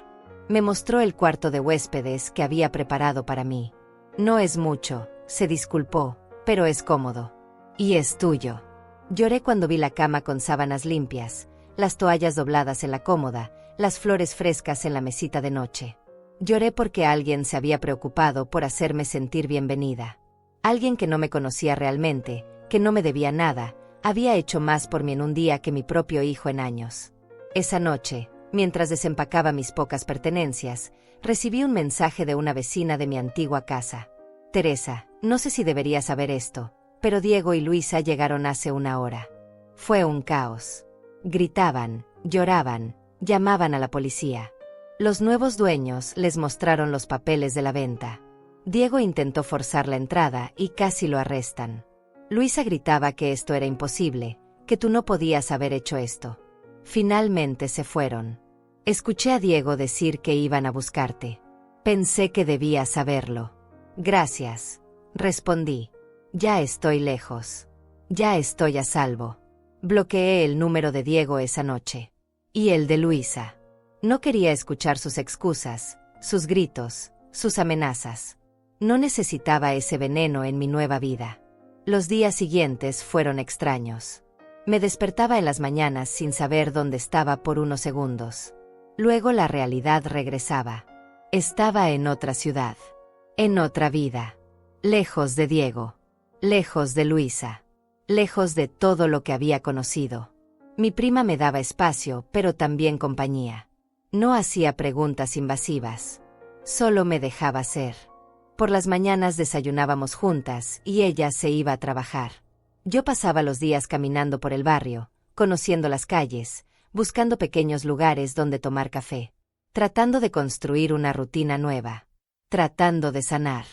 Me mostró el cuarto de huéspedes que había preparado para mí. No es mucho, se disculpó, pero es cómodo. Y es tuyo. Lloré cuando vi la cama con sábanas limpias, las toallas dobladas en la cómoda, las flores frescas en la mesita de noche. Lloré porque alguien se había preocupado por hacerme sentir bienvenida. Alguien que no me conocía realmente, que no me debía nada, Había hecho más por mí en un día que mi propio hijo en años. Esa noche, mientras desempacaba mis pocas pertenencias, recibí un mensaje de una vecina de mi antigua casa. Teresa, no sé si debería saber esto, pero Diego y Luisa llegaron hace una hora. Fue un caos. Gritaban, lloraban, llamaban a la policía. Los nuevos dueños les mostraron los papeles de la venta. Diego intentó forzar la entrada y casi lo arrestan. Luisa gritaba que esto era imposible, que tú no podías haber hecho esto. Finalmente se fueron. Escuché a Diego decir que iban a buscarte. Pensé que debía saberlo. Gracias, respondí. Ya estoy lejos. Ya estoy a salvo. Bloqueé el número de Diego esa noche. Y el de Luisa. No quería escuchar sus excusas, sus gritos, sus amenazas. No necesitaba ese veneno en mi nueva vida. Los días siguientes fueron extraños. Me despertaba en las mañanas sin saber dónde estaba por unos segundos. Luego la realidad regresaba. Estaba en otra ciudad. En otra vida. Lejos de Diego. Lejos de Luisa. Lejos de todo lo que había conocido. Mi prima me daba espacio, pero también compañía. No hacía preguntas invasivas. Solo me dejaba ser. Por las mañanas desayunábamos juntas y ella se iba a trabajar. Yo pasaba los días caminando por el barrio, conociendo las calles, buscando pequeños lugares donde tomar café, tratando de construir una rutina nueva, tratando de sanar.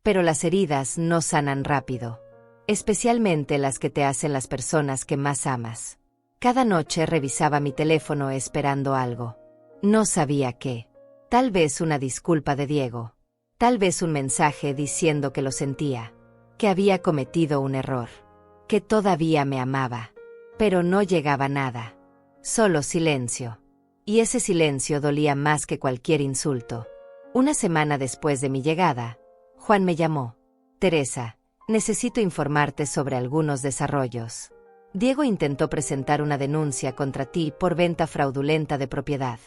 Pero las heridas no sanan rápido, especialmente las que te hacen las personas que más amas. Cada noche revisaba mi teléfono esperando algo. No sabía qué. Tal vez una disculpa de Diego. Tal vez un mensaje diciendo que lo sentía, que había cometido un error, que todavía me amaba. Pero no llegaba nada. Solo silencio. Y ese silencio dolía más que cualquier insulto. Una semana después de mi llegada, Juan me llamó. Teresa, necesito informarte sobre algunos desarrollos. Diego intentó presentar una denuncia contra ti por venta fraudulenta de propiedad.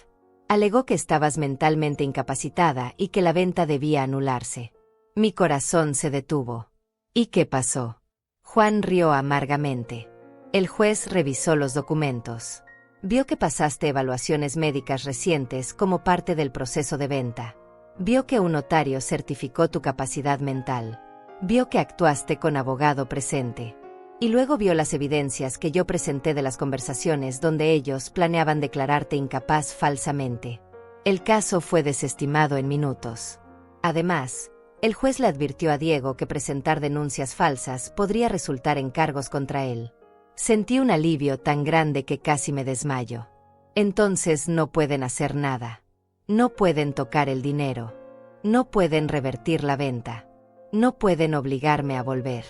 Alegó que estabas mentalmente incapacitada y que la venta debía anularse. Mi corazón se detuvo. ¿Y qué pasó? Juan rió amargamente. El juez revisó los documentos. Vio que pasaste evaluaciones médicas recientes como parte del proceso de venta. Vio que un notario certificó tu capacidad mental. Vio que actuaste con abogado presente. Y luego vio las evidencias que yo presenté de las conversaciones donde ellos planeaban declararte incapaz falsamente. El caso fue desestimado en minutos. Además, el juez le advirtió a Diego que presentar denuncias falsas podría resultar en cargos contra él. Sentí un alivio tan grande que casi me desmayo. Entonces no pueden hacer nada. No pueden tocar el dinero. No pueden revertir la venta. No pueden obligarme a volver.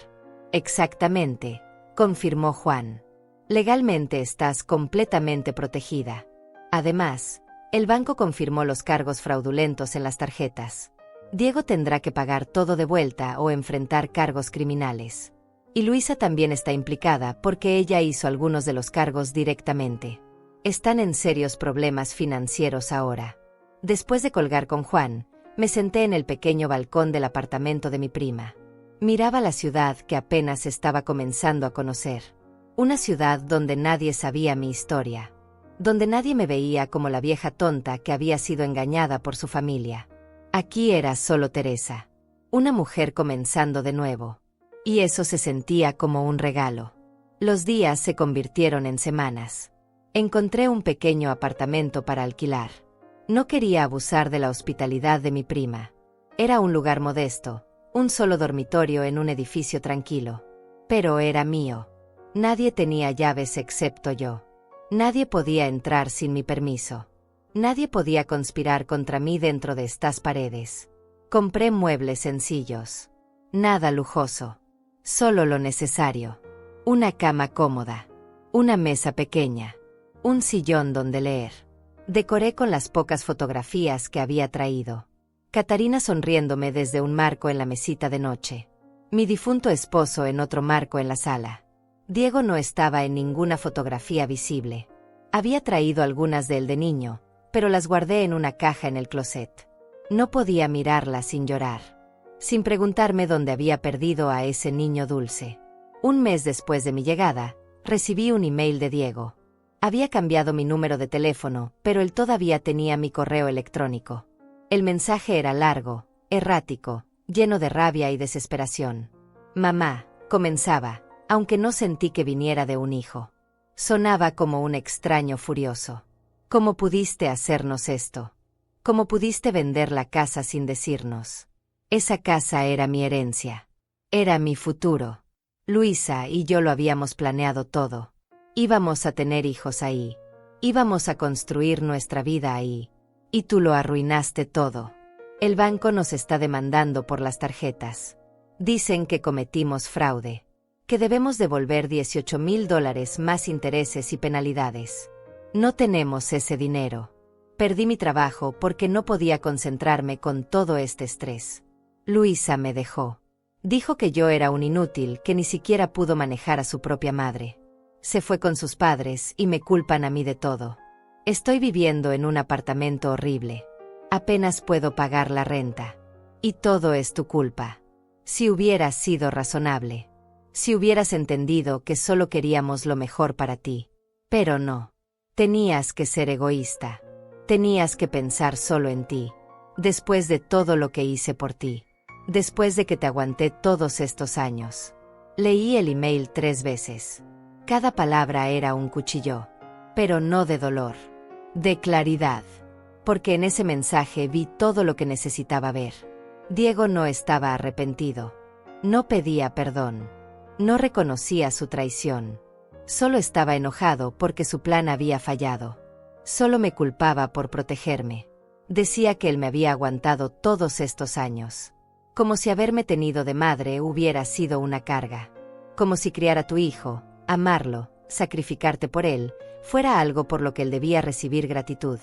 Exactamente, confirmó Juan. Legalmente estás completamente protegida. Además, el banco confirmó los cargos fraudulentos en las tarjetas. Diego tendrá que pagar todo de vuelta o enfrentar cargos criminales. Y Luisa también está implicada porque ella hizo algunos de los cargos directamente. Están en serios problemas financieros ahora. Después de colgar con Juan, me senté en el pequeño balcón del apartamento de mi prima. Miraba la ciudad que apenas estaba comenzando a conocer. Una ciudad donde nadie sabía mi historia. Donde nadie me veía como la vieja tonta que había sido engañada por su familia. Aquí era solo Teresa. Una mujer comenzando de nuevo. Y eso se sentía como un regalo. Los días se convirtieron en semanas. Encontré un pequeño apartamento para alquilar. No quería abusar de la hospitalidad de mi prima. Era un lugar modesto. Un solo dormitorio en un edificio tranquilo. Pero era mío. Nadie tenía llaves excepto yo. Nadie podía entrar sin mi permiso. Nadie podía conspirar contra mí dentro de estas paredes. Compré muebles sencillos. Nada lujoso. Solo lo necesario. Una cama cómoda. Una mesa pequeña. Un sillón donde leer. Decoré con las pocas fotografías que había traído. Catarina sonriéndome desde un marco en la mesita de noche. Mi difunto esposo en otro marco en la sala. Diego no estaba en ninguna fotografía visible. Había traído algunas de él de niño, pero las guardé en una caja en el closet. No podía mirarlas sin llorar. Sin preguntarme dónde había perdido a ese niño dulce. Un mes después de mi llegada, recibí un email de Diego. Había cambiado mi número de teléfono, pero él todavía tenía mi correo electrónico. El mensaje era largo, errático, lleno de rabia y desesperación. Mamá, comenzaba, aunque no sentí que viniera de un hijo. Sonaba como un extraño furioso. ¿Cómo pudiste hacernos esto? ¿Cómo pudiste vender la casa sin decirnos? Esa casa era mi herencia. Era mi futuro. Luisa y yo lo habíamos planeado todo. Íbamos a tener hijos ahí. Íbamos a construir nuestra vida ahí. Y tú lo arruinaste todo. El banco nos está demandando por las tarjetas. Dicen que cometimos fraude. Que debemos devolver $18,000 más intereses y penalidades. No tenemos ese dinero. Perdí mi trabajo porque no podía concentrarme con todo este estrés. Luisa me dejó. Dijo que yo era un inútil que ni siquiera pudo manejar a su propia madre. Se fue con sus padres y me culpan a mí de todo. Estoy viviendo en un apartamento horrible. Apenas puedo pagar la renta. Y todo es tu culpa. Si hubieras sido razonable. Si hubieras entendido que solo queríamos lo mejor para ti. Pero no. Tenías que ser egoísta. Tenías que pensar solo en ti. Después de todo lo que hice por ti. Después de que te aguanté todos estos años. Leí el email 3 veces. Cada palabra era un cuchillo. Pero no de dolor. De claridad. Porque en ese mensaje vi todo lo que necesitaba ver. Diego no estaba arrepentido. No pedía perdón. No reconocía su traición. Solo estaba enojado porque su plan había fallado. Solo me culpaba por protegerme. Decía que él me había aguantado todos estos años. Como si haberme tenido de madre hubiera sido una carga. Como si criar a tu hijo, amarlo, sacrificarte por él, fuera algo por lo que él debía recibir gratitud.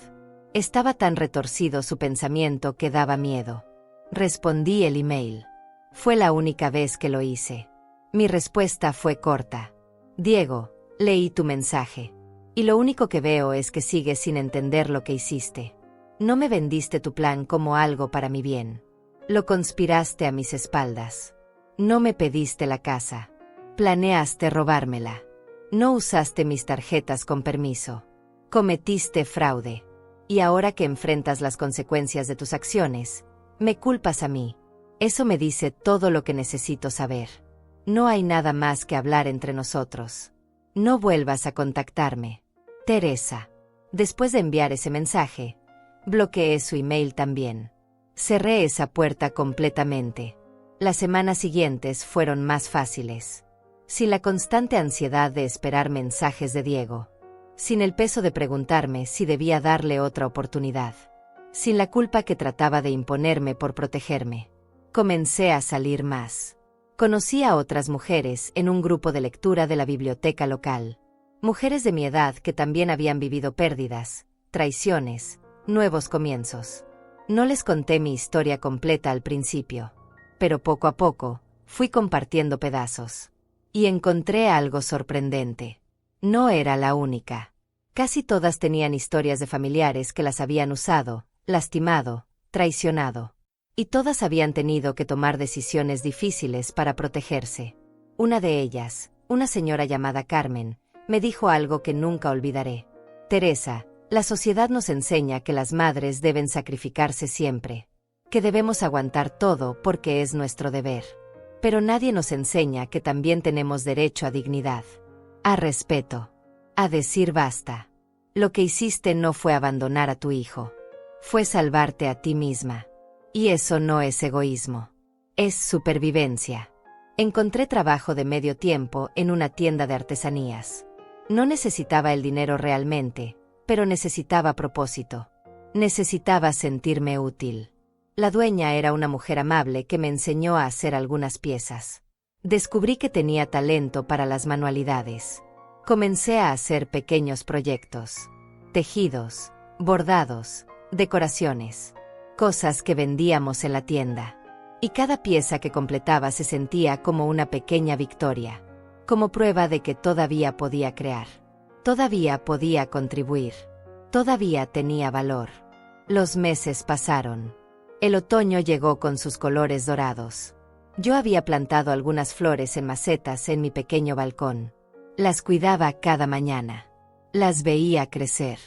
Estaba tan retorcido su pensamiento que daba miedo. Respondí el email. Fue la única vez que lo hice. Mi respuesta fue corta. Diego, leí tu mensaje. Y lo único que veo es que sigues sin entender lo que hiciste. No me vendiste tu plan como algo para mi bien. Lo conspiraste a mis espaldas. No me pediste la casa. Planeaste robármela. No usaste mis tarjetas con permiso. Cometiste fraude. Y ahora que enfrentas las consecuencias de tus acciones, me culpas a mí. Eso me dice todo lo que necesito saber. No hay nada más que hablar entre nosotros. No vuelvas a contactarme. Teresa. Después de enviar ese mensaje, bloqueé su email también. Cerré esa puerta completamente. Las semanas siguientes fueron más fáciles. Sin la constante ansiedad de esperar mensajes de Diego. Sin el peso de preguntarme si debía darle otra oportunidad. Sin la culpa que trataba de imponerme por protegerme. Comencé a salir más. Conocí a otras mujeres en un grupo de lectura de la biblioteca local. Mujeres de mi edad que también habían vivido pérdidas, traiciones, nuevos comienzos. No les conté mi historia completa al principio. Pero poco a poco, fui compartiendo pedazos. Y encontré algo sorprendente. No era la única. Casi todas tenían historias de familiares que las habían usado, lastimado, traicionado. Y todas habían tenido que tomar decisiones difíciles para protegerse. Una de ellas, una señora llamada Carmen, me dijo algo que nunca olvidaré. Teresa, la sociedad nos enseña que las madres deben sacrificarse siempre. Que debemos aguantar todo porque es nuestro deber. Pero nadie nos enseña que también tenemos derecho a dignidad. A respeto. A decir basta. Lo que hiciste no fue abandonar a tu hijo. Fue salvarte a ti misma. Y eso no es egoísmo. Es supervivencia. Encontré trabajo de medio tiempo en una tienda de artesanías. No necesitaba el dinero realmente, pero necesitaba propósito. Necesitaba sentirme útil. La dueña era una mujer amable que me enseñó a hacer algunas piezas. Descubrí que tenía talento para las manualidades. Comencé a hacer pequeños proyectos. Tejidos, bordados, decoraciones. Cosas que vendíamos en la tienda. Y cada pieza que completaba se sentía como una pequeña victoria. Como prueba de que todavía podía crear. Todavía podía contribuir. Todavía tenía valor. Los meses pasaron. El otoño llegó con sus colores dorados. Yo había plantado algunas flores en macetas en mi pequeño balcón. Las cuidaba cada mañana. Las veía crecer.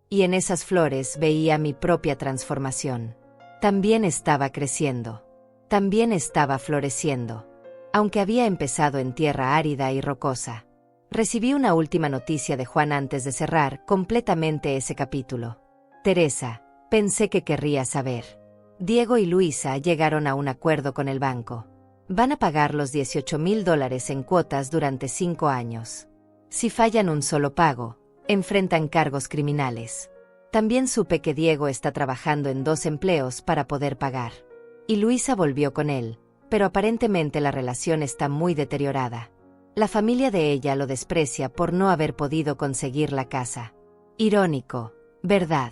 Y en esas flores veía mi propia transformación. También estaba creciendo. También estaba floreciendo. Aunque había empezado en tierra árida y rocosa. Recibí una última noticia de Juan antes de cerrar completamente ese capítulo. Teresa, pensé que querría saber. Diego y Luisa llegaron a un acuerdo con el banco. Van a pagar los $18,000 en cuotas durante 5 años. Si fallan un solo pago, enfrentan cargos criminales. También supe que Diego está trabajando en 2 empleos para poder pagar. Y Luisa volvió con él, pero aparentemente la relación está muy deteriorada. La familia de ella lo desprecia por no haber podido conseguir la casa. Irónico, ¿verdad?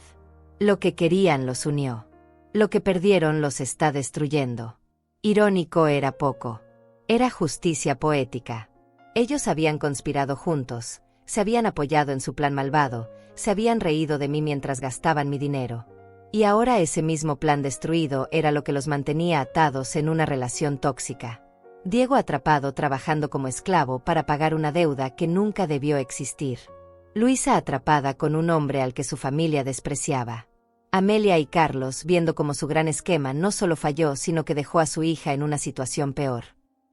Lo que querían los unió. Lo que perdieron los está destruyendo. Irónico era poco. Era justicia poética. Ellos habían conspirado juntos, se habían apoyado en su plan malvado, se habían reído de mí mientras gastaban mi dinero. Y ahora ese mismo plan destruido era lo que los mantenía atados en una relación tóxica. Diego atrapado trabajando como esclavo para pagar una deuda que nunca debió existir. Luisa atrapada con un hombre al que su familia despreciaba. Amelia y Carlos viendo cómo su gran esquema no solo falló sino que dejó a su hija en una situación peor.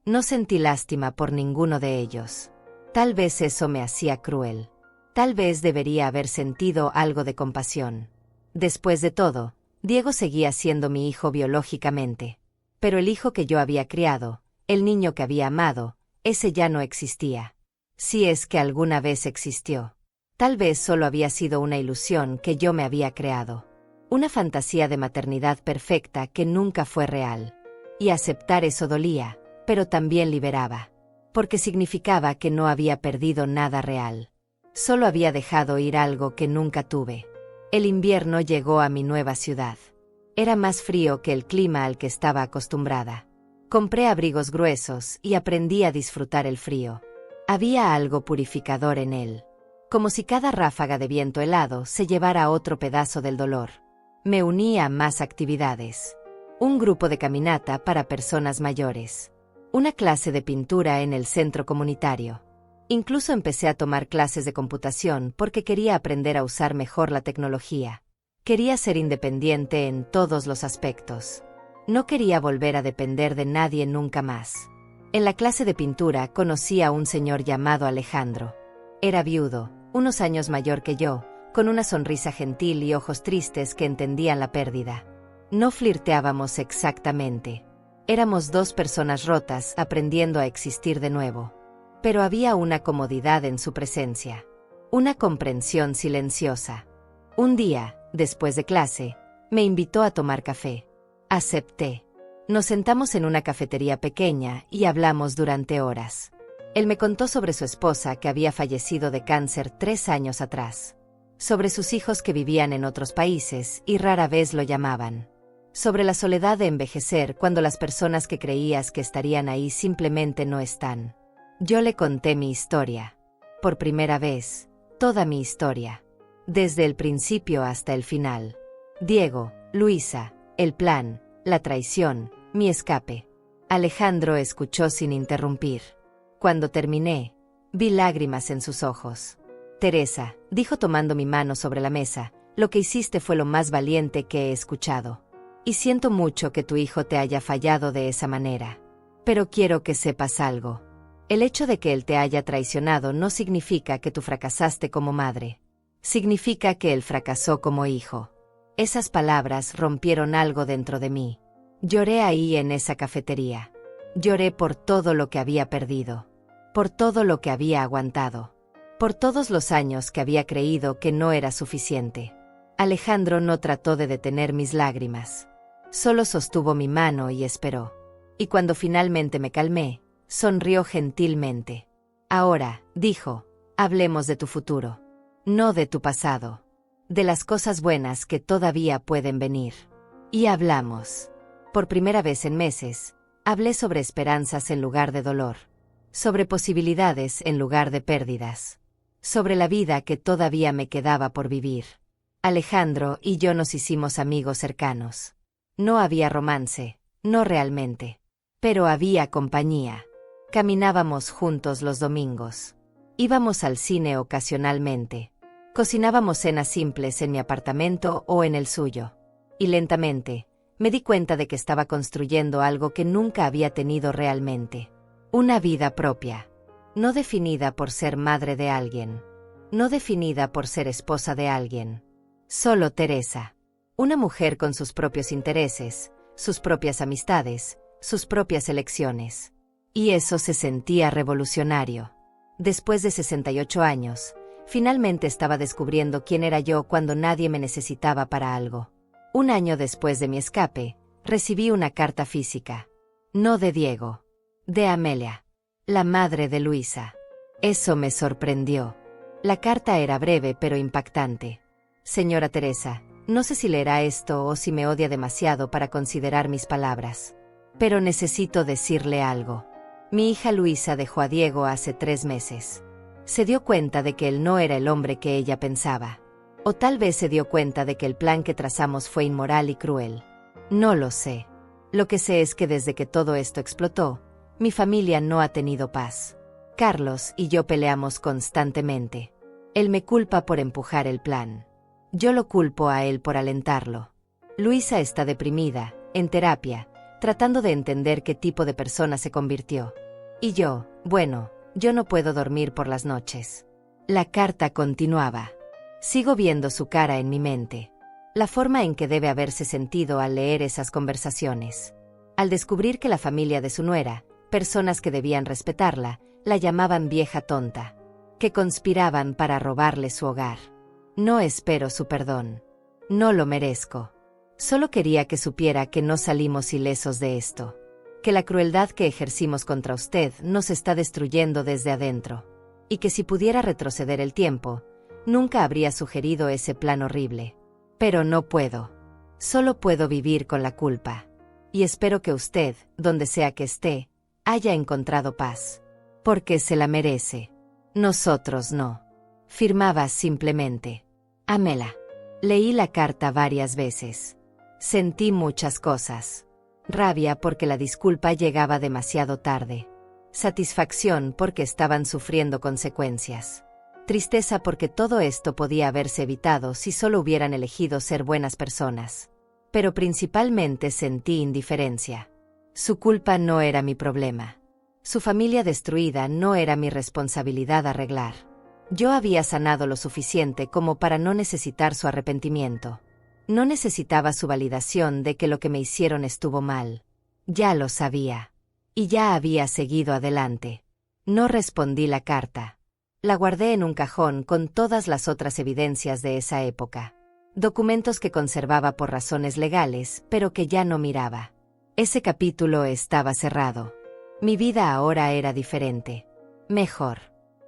No sentí lástima por ninguno de ellos. Tal vez eso me hacía cruel. Tal vez debería haber sentido algo de compasión. Después de todo, Diego seguía siendo mi hijo biológicamente. Pero el hijo que yo había criado, el niño que había amado, ese ya no existía. Si es que alguna vez existió. Tal vez solo había sido una ilusión que yo me había creado. Una fantasía de maternidad perfecta que nunca fue real. Y aceptar eso dolía, pero también liberaba. Porque significaba que no había perdido nada real. Solo había dejado ir algo que nunca tuve. El invierno llegó a mi nueva ciudad. Era más frío que el clima al que estaba acostumbrada. Compré abrigos gruesos y aprendí a disfrutar el frío. Había algo purificador en él. Como si cada ráfaga de viento helado se llevara otro pedazo del dolor. Me uní a más actividades. Un grupo de caminata para personas mayores. Una clase de pintura en el centro comunitario. Incluso empecé a tomar clases de computación porque quería aprender a usar mejor la tecnología. Quería ser independiente en todos los aspectos. No quería volver a depender de nadie nunca más. En la clase de pintura conocí a un señor llamado Alejandro. Era viudo, unos años mayor que yo, con una sonrisa gentil y ojos tristes que entendían la pérdida. No flirteábamos exactamente. Éramos 2 personas rotas aprendiendo a existir de nuevo. Pero había una comodidad en su presencia. Una comprensión silenciosa. Un día, después de clase, me invitó a tomar café. Acepté. Nos sentamos en una cafetería pequeña y hablamos durante horas. Él me contó sobre su esposa que había fallecido de cáncer 3 años atrás. Sobre sus hijos que vivían en otros países y rara vez lo llamaban. Sobre la soledad de envejecer cuando las personas que creías que estarían ahí simplemente no están. Yo le conté mi historia. Por primera vez, toda mi historia. Desde el principio hasta el final. Diego, Luisa, el plan, la traición, mi escape. Alejandro escuchó sin interrumpir. Cuando terminé, vi lágrimas en sus ojos. Teresa, dijo tomando mi mano sobre la mesa, lo que hiciste fue lo más valiente que he escuchado. Y siento mucho que tu hijo te haya fallado de esa manera. Pero quiero que sepas algo. El hecho de que él te haya traicionado no significa que tú fracasaste como madre. Significa que él fracasó como hijo. Esas palabras rompieron algo dentro de mí. Lloré ahí en esa cafetería. Lloré por todo lo que había perdido. Por todo lo que había aguantado. Por todos los años que había creído que no era suficiente. Alejandro no trató de detener mis lágrimas. Solo sostuvo mi mano y esperó. Y cuando finalmente me calmé, sonrió gentilmente. Ahora, dijo, hablemos de tu futuro. No de tu pasado. De las cosas buenas que todavía pueden venir. Y hablamos. Por primera vez en meses, hablé sobre esperanzas en lugar de dolor. Sobre posibilidades en lugar de pérdidas. Sobre la vida que todavía me quedaba por vivir. Alejandro y yo nos hicimos amigos cercanos. No había romance, no realmente. Pero había compañía. Caminábamos juntos los domingos. Íbamos al cine ocasionalmente. Cocinábamos cenas simples en mi apartamento o en el suyo. Y lentamente, me di cuenta de que estaba construyendo algo que nunca había tenido realmente. Una vida propia. No definida por ser madre de alguien. No definida por ser esposa de alguien. Solo Teresa. Una mujer con sus propios intereses, sus propias amistades, sus propias elecciones. Y eso se sentía revolucionario. Después de 68 años, finalmente estaba descubriendo quién era yo cuando nadie me necesitaba para algo. Un año después de mi escape, recibí una carta física. No de Diego. De Amelia. La madre de Luisa. Eso me sorprendió. La carta era breve pero impactante. Señora Teresa, no sé si leerá esto o si me odia demasiado para considerar mis palabras. Pero necesito decirle algo. Mi hija Luisa dejó a Diego hace 3 meses. Se dio cuenta de que él no era el hombre que ella pensaba. O tal vez se dio cuenta de que el plan que trazamos fue inmoral y cruel. No lo sé. Lo que sé es que desde que todo esto explotó, mi familia no ha tenido paz. Carlos y yo peleamos constantemente. Él me culpa por empujar el plan. Yo lo culpo a él por alentarlo. Luisa está deprimida, en terapia, tratando de entender qué tipo de persona se convirtió. Y yo, bueno, yo no puedo dormir por las noches. La carta continuaba. Sigo viendo su cara en mi mente. La forma en que debe haberse sentido al leer esas conversaciones. Al descubrir que la familia de su nuera, personas que debían respetarla, la llamaban vieja tonta. Que conspiraban para robarle su hogar. No espero su perdón. No lo merezco. Solo quería que supiera que no salimos ilesos de esto. Que la crueldad que ejercimos contra usted nos está destruyendo desde adentro. Y que si pudiera retroceder el tiempo, nunca habría sugerido ese plan horrible. Pero no puedo. Solo puedo vivir con la culpa. Y espero que usted, donde sea que esté, haya encontrado paz. Porque se la merece. Nosotros no. Firmaba simplemente. Amela. Leí la carta varias veces. Sentí muchas cosas. Rabia porque la disculpa llegaba demasiado tarde. Satisfacción porque estaban sufriendo consecuencias. Tristeza porque todo esto podía haberse evitado si solo hubieran elegido ser buenas personas. Pero principalmente sentí indiferencia. Su culpa no era mi problema. Su familia destruida no era mi responsabilidad arreglar. Yo había sanado lo suficiente como para no necesitar su arrepentimiento. No necesitaba su validación de que lo que me hicieron estuvo mal. Ya lo sabía. Y ya había seguido adelante. No respondí la carta. La guardé en un cajón con todas las otras evidencias de esa época. Documentos que conservaba por razones legales, pero que ya no miraba. Ese capítulo estaba cerrado. Mi vida ahora era diferente. Mejor.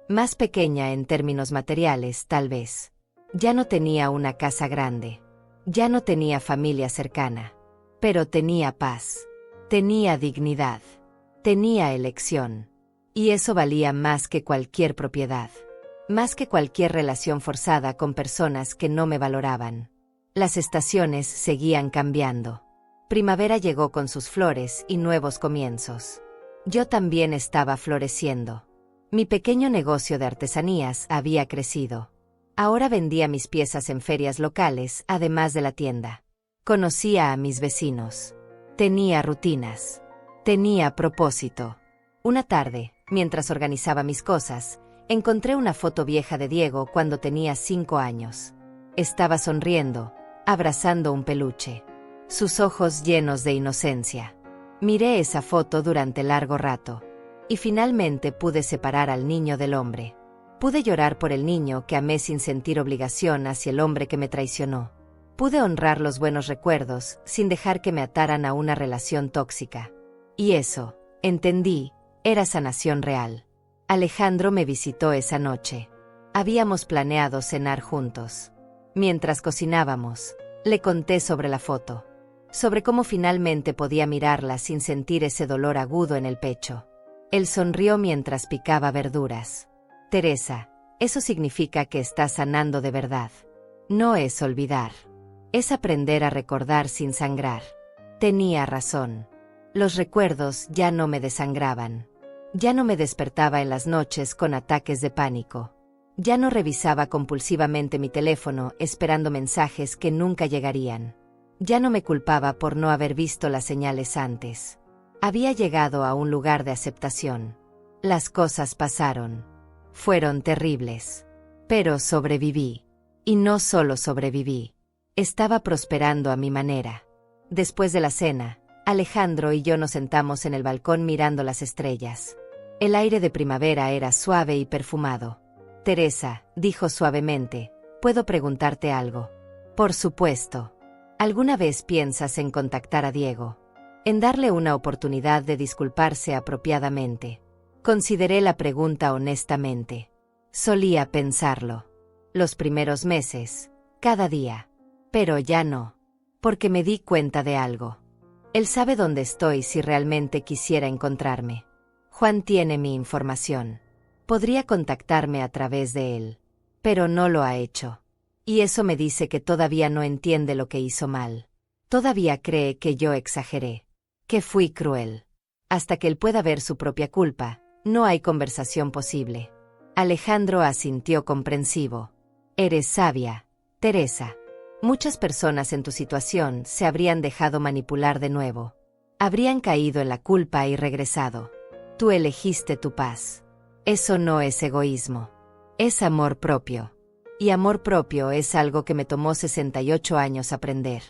Más pequeña en términos materiales, tal vez. Ya no tenía una casa grande. Ya no tenía familia cercana. Pero tenía paz. Tenía dignidad. Tenía elección. Y eso valía más que cualquier propiedad. Más que cualquier relación forzada con personas que no me valoraban. Las estaciones seguían cambiando. Primavera llegó con sus flores y nuevos comienzos. Yo también estaba floreciendo. Mi pequeño negocio de artesanías había crecido. Ahora vendía mis piezas en ferias locales, además de la tienda. Conocía a mis vecinos. Tenía rutinas. Tenía propósito. Una tarde, mientras organizaba mis cosas, encontré una foto vieja de Diego cuando tenía 5 años. Estaba sonriendo, abrazando un peluche. Sus ojos llenos de inocencia. Miré esa foto durante largo rato. Y finalmente pude separar al niño del hombre. Pude llorar por el niño que amé sin sentir obligación hacia el hombre que me traicionó. Pude honrar los buenos recuerdos sin dejar que me ataran a una relación tóxica. Y eso, entendí, era sanación real. Alejandro me visitó esa noche. Habíamos planeado cenar juntos. Mientras cocinábamos, le conté sobre la foto. Sobre cómo finalmente podía mirarla sin sentir ese dolor agudo en el pecho. Él sonrió mientras picaba verduras. Teresa, eso significa que estás sanando de verdad. No es olvidar. Es aprender a recordar sin sangrar. Tenía razón. Los recuerdos ya no me desangraban. Ya no me despertaba en las noches con ataques de pánico. Ya no revisaba compulsivamente mi teléfono esperando mensajes que nunca llegarían. Ya no me culpaba por no haber visto las señales antes. Había llegado a un lugar de aceptación. Las cosas pasaron. Fueron terribles. Pero sobreviví. Y no solo sobreviví. Estaba prosperando a mi manera. Después de la cena, Alejandro y yo nos sentamos en el balcón mirando las estrellas. El aire de primavera era suave y perfumado. Teresa, dijo suavemente, ¿puedo preguntarte algo? Por supuesto. ¿Alguna vez piensas en contactar a Diego? En darle una oportunidad de disculparse apropiadamente. Consideré la pregunta honestamente. Solía pensarlo. Los primeros meses, cada día. Pero ya no. Porque me di cuenta de algo. Él sabe dónde estoy si realmente quisiera encontrarme. Juan tiene mi información. Podría contactarme a través de él. Pero no lo ha hecho. Y eso me dice que todavía no entiende lo que hizo mal. Todavía cree que yo exageré. Que fui cruel. Hasta que él pueda ver su propia culpa, no hay conversación posible. Alejandro asintió comprensivo. Eres sabia, Teresa. Muchas personas en tu situación se habrían dejado manipular de nuevo. Habrían caído en la culpa y regresado. Tú elegiste tu paz. Eso no es egoísmo. Es amor propio. Y amor propio es algo que me tomó 68 años aprender.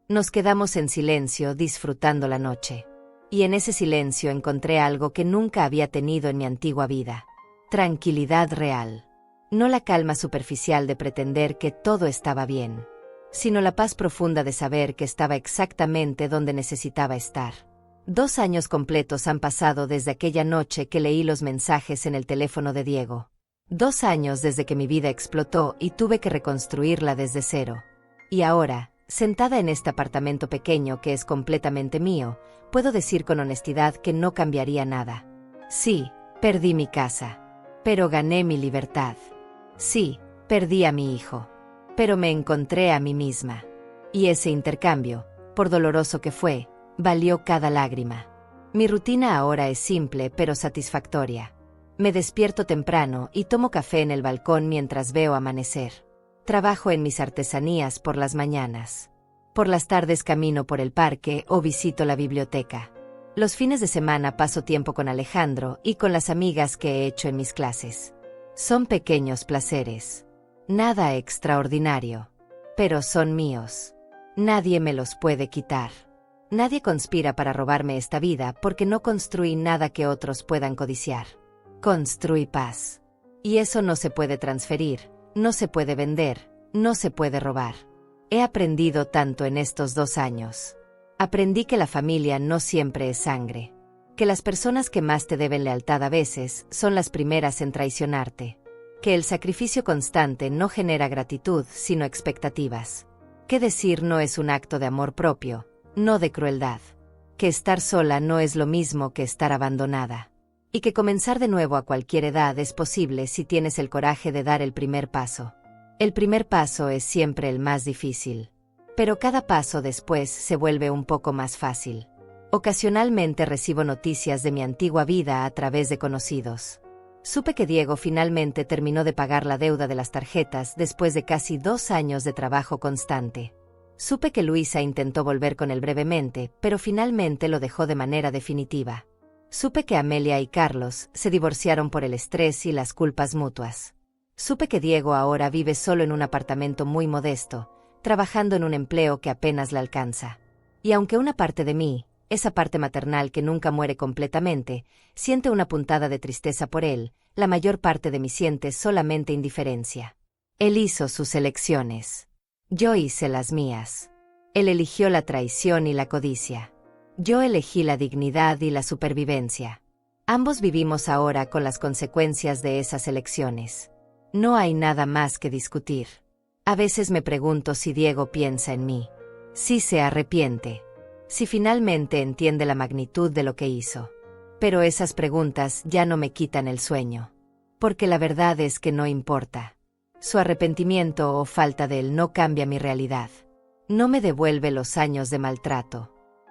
Nos quedamos en silencio disfrutando la noche. Y en ese silencio encontré algo que nunca había tenido en mi antigua vida. Tranquilidad real. No la calma superficial de pretender que todo estaba bien, sino la paz profunda de saber que estaba exactamente donde necesitaba estar. 2 años completos han pasado desde aquella noche que leí los mensajes en el teléfono de Diego. 2 años desde que mi vida explotó y tuve que reconstruirla desde cero. Y ahora, sentada en este apartamento pequeño que es completamente mío, puedo decir con honestidad que no cambiaría nada. Sí, perdí mi casa. Pero gané mi libertad. Sí, perdí a mi hijo. Pero me encontré a mí misma. Y ese intercambio, por doloroso que fue, valió cada lágrima. Mi rutina ahora es simple pero satisfactoria. Me despierto temprano y tomo café en el balcón mientras veo amanecer. Trabajo en mis artesanías por las mañanas. Por las tardes camino por el parque o visito la biblioteca. Los fines de semana paso tiempo con Alejandro y con las amigas que he hecho en mis clases. Son pequeños placeres. Nada extraordinario. Pero son míos. Nadie me los puede quitar. Nadie conspira para robarme esta vida porque no construí nada que otros puedan codiciar. Construí paz. Y eso no se puede transferir, no se puede vender, no se puede robar. He aprendido tanto en estos 2 años. Aprendí que la familia no siempre es sangre. Que las personas que más te deben lealtad a veces son las primeras en traicionarte. Que el sacrificio constante no genera gratitud, sino expectativas. Que decir no es un acto de amor propio, no de crueldad. Que estar sola no es lo mismo que estar abandonada. Y que comenzar de nuevo a cualquier edad es posible si tienes el coraje de dar el primer paso. El primer paso es siempre el más difícil. Pero cada paso después se vuelve un poco más fácil. Ocasionalmente recibo noticias de mi antigua vida a través de conocidos. Supe que Diego finalmente terminó de pagar la deuda de las tarjetas después de casi 2 años de trabajo constante. Supe que Luisa intentó volver con él brevemente, pero finalmente lo dejó de manera definitiva. Supe que Amelia y Carlos se divorciaron por el estrés y las culpas mutuas. Supe que Diego ahora vive solo en un apartamento muy modesto, trabajando en un empleo que apenas le alcanza. Y aunque una parte de mí, esa parte maternal que nunca muere completamente, siente una puntada de tristeza por él, la mayor parte de mí siente solamente indiferencia. Él hizo sus elecciones. Yo hice las mías. Él eligió la traición y la codicia. Yo elegí la dignidad y la supervivencia. Ambos vivimos ahora con las consecuencias de esas elecciones. No hay nada más que discutir. A veces me pregunto si Diego piensa en mí. Si se arrepiente. Si finalmente entiende la magnitud de lo que hizo. Pero esas preguntas ya no me quitan el sueño. Porque la verdad es que no importa. Su arrepentimiento o falta de él no cambia mi realidad. No me devuelve los años de maltrato.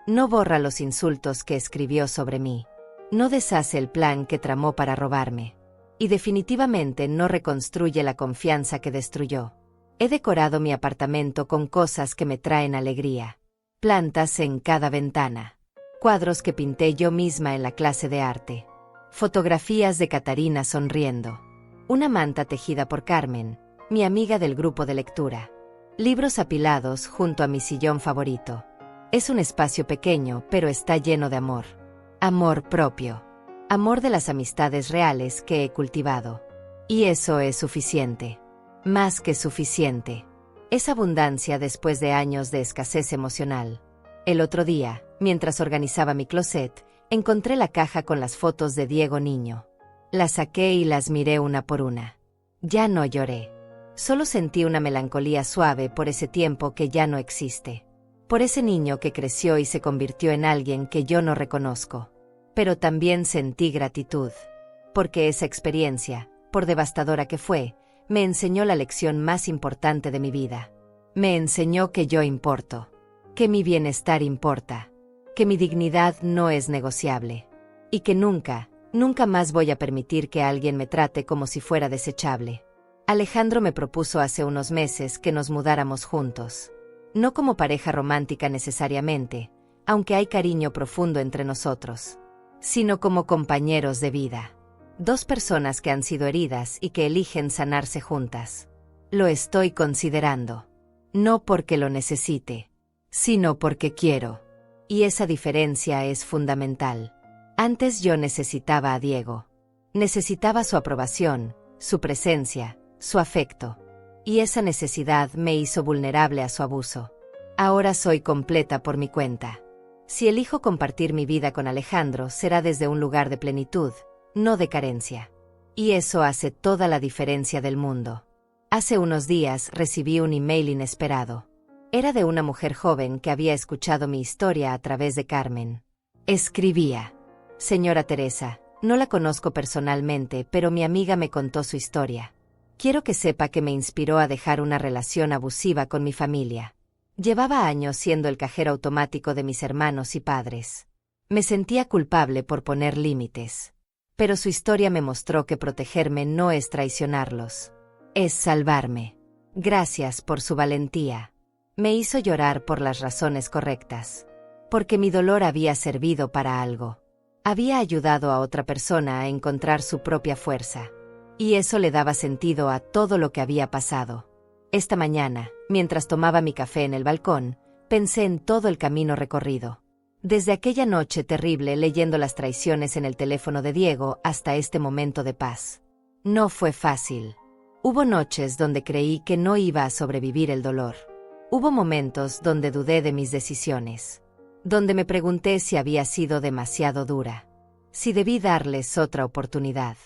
No borra los insultos que escribió sobre mí. No deshace el plan que tramó para robarme. Y definitivamente no reconstruye la confianza que destruyó. He decorado mi apartamento con cosas que me traen alegría. Plantas en cada ventana. Cuadros que pinté yo misma en la clase de arte. Fotografías de Catarina sonriendo. Una manta tejida por Carmen, mi amiga del grupo de lectura. Libros apilados junto a mi sillón favorito. Es un espacio pequeño, pero está lleno de amor. Amor propio. Amor de las amistades reales que he cultivado. Y eso es suficiente. Más que suficiente. Es abundancia después de años de escasez emocional. El otro día, mientras organizaba mi closet, encontré la caja con las fotos de Diego niño. Las saqué y las miré una por una. Ya no lloré. Solo sentí una melancolía suave por ese tiempo que ya no existe. Por ese niño que creció y se convirtió en alguien que yo no reconozco. Pero también sentí gratitud. Porque esa experiencia, por devastadora que fue, me enseñó la lección más importante de mi vida. Me enseñó que yo importo. Que mi bienestar importa. Que mi dignidad no es negociable. Y que nunca, nunca más voy a permitir que alguien me trate como si fuera desechable. Alejandro me propuso hace unos meses que nos mudáramos juntos. No como pareja romántica necesariamente, aunque hay cariño profundo entre nosotros, sino como compañeros de vida. Dos personas que han sido heridas y que eligen sanarse juntas. Lo estoy considerando. No porque lo necesite, sino porque quiero. Y esa diferencia es fundamental. Antes yo necesitaba a Diego. Necesitaba su aprobación, su presencia, su afecto. Y esa necesidad me hizo vulnerable a su abuso. Ahora soy completa por mi cuenta. Si elijo compartir mi vida con Alejandro, será desde un lugar de plenitud, no de carencia. Y eso hace toda la diferencia del mundo. Hace unos días recibí un email inesperado. Era de una mujer joven que había escuchado mi historia a través de Carmen. Escribía: Señora Teresa, no la conozco personalmente, pero mi amiga me contó su historia. Quiero que sepa que me inspiró a dejar una relación abusiva con mi familia. Llevaba años siendo el cajero automático de mis hermanos y padres. Me sentía culpable por poner límites. Pero su historia me mostró que protegerme no es traicionarlos. Es salvarme. Gracias por su valentía. Me hizo llorar por las razones correctas. Porque mi dolor había servido para algo. Había ayudado a otra persona a encontrar su propia fuerza. Y eso le daba sentido a todo lo que había pasado. Esta mañana, mientras tomaba mi café en el balcón, pensé en todo el camino recorrido. Desde aquella noche terrible leyendo las traiciones en el teléfono de Diego hasta este momento de paz. No fue fácil. Hubo noches donde creí que no iba a sobrevivir el dolor. Hubo momentos donde dudé de mis decisiones. Donde me pregunté si había sido demasiado dura. Si debí darles otra oportunidad.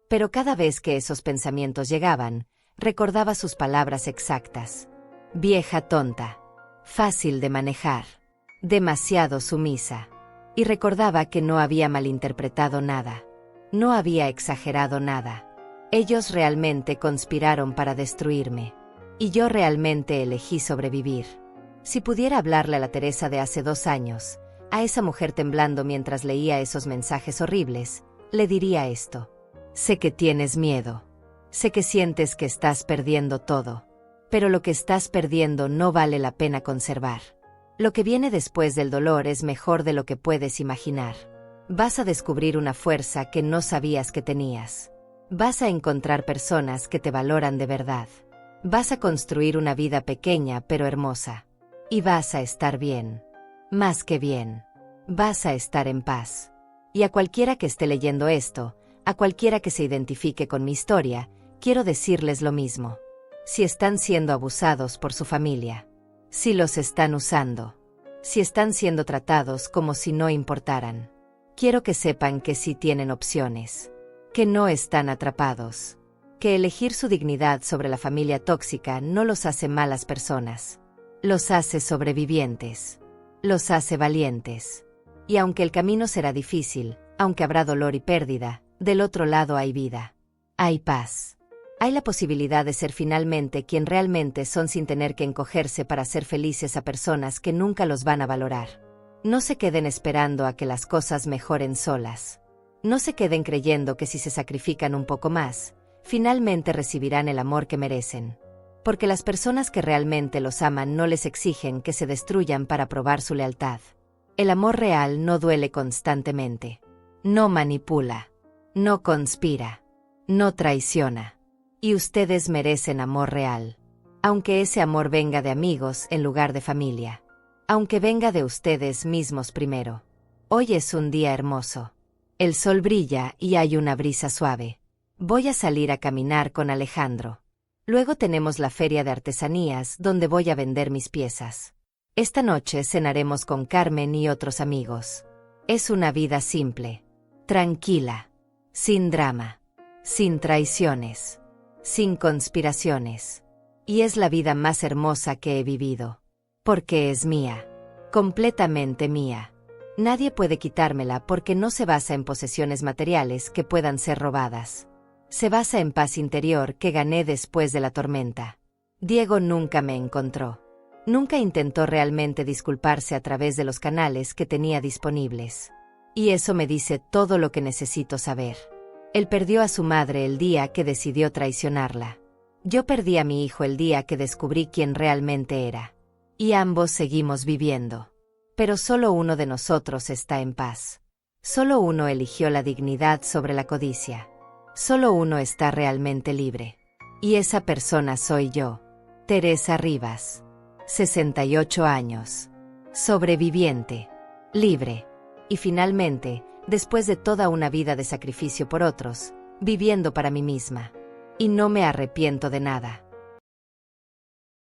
Pero cada vez que esos pensamientos llegaban, recordaba sus palabras exactas. Vieja tonta. Fácil de manejar. Demasiado sumisa. Y recordaba que no había malinterpretado nada. No había exagerado nada. Ellos realmente conspiraron para destruirme. Y yo realmente elegí sobrevivir. Si pudiera hablarle a la Teresa de hace 2 años, a esa mujer temblando mientras leía esos mensajes horribles, le diría esto. Sé que tienes miedo. Sé que sientes que estás perdiendo todo. Pero lo que estás perdiendo no vale la pena conservar. Lo que viene después del dolor es mejor de lo que puedes imaginar. Vas a descubrir una fuerza que no sabías que tenías. Vas a encontrar personas que te valoran de verdad. Vas a construir una vida pequeña pero hermosa. Y vas a estar bien. Más que bien. Vas a estar en paz. Y a cualquiera que esté leyendo esto, a cualquiera que se identifique con mi historia, quiero decirles lo mismo. Si están siendo abusados por su familia. Si los están usando. Si están siendo tratados como si no importaran. Quiero que sepan que sí tienen opciones. Que no están atrapados. Que elegir su dignidad sobre la familia tóxica no los hace malas personas. Los hace sobrevivientes. Los hace valientes. Y aunque el camino será difícil, aunque habrá dolor y pérdida, del otro lado hay vida. Hay paz. Hay la posibilidad de ser finalmente quien realmente son sin tener que encogerse para ser felices a personas que nunca los van a valorar. No se queden esperando a que las cosas mejoren solas. No se queden creyendo que si se sacrifican un poco más, finalmente recibirán el amor que merecen. Porque las personas que realmente los aman no les exigen que se destruyan para probar su lealtad. El amor real no duele constantemente. No manipula. No conspira. No traiciona. Y ustedes merecen amor real. Aunque ese amor venga de amigos en lugar de familia. Aunque venga de ustedes mismos primero. Hoy es un día hermoso. El sol brilla y hay una brisa suave. Voy a salir a caminar con Alejandro. Luego tenemos la feria de artesanías donde voy a vender mis piezas. Esta noche cenaremos con Carmen y otros amigos. Es una vida simple, tranquila, sin drama, sin traiciones, sin conspiraciones. Y es la vida más hermosa que he vivido. Porque es mía, completamente mía. Nadie puede quitármela porque no se basa en posesiones materiales que puedan ser robadas. Se basa en paz interior que gané después de la tormenta. Diego nunca me encontró. Nunca intentó realmente disculparse a través de los canales que tenía disponibles. Y eso me dice todo lo que necesito saber. Él perdió a su madre el día que decidió traicionarla. Yo perdí a mi hijo el día que descubrí quién realmente era. Y ambos seguimos viviendo. Pero solo uno de nosotros está en paz. Solo uno eligió la dignidad sobre la codicia. Solo uno está realmente libre. Y esa persona soy yo, Teresa Rivas. 68 años. Sobreviviente. Libre. Y finalmente, después de toda una vida de sacrificio por otros, viviendo para mí misma. Y no me arrepiento de nada.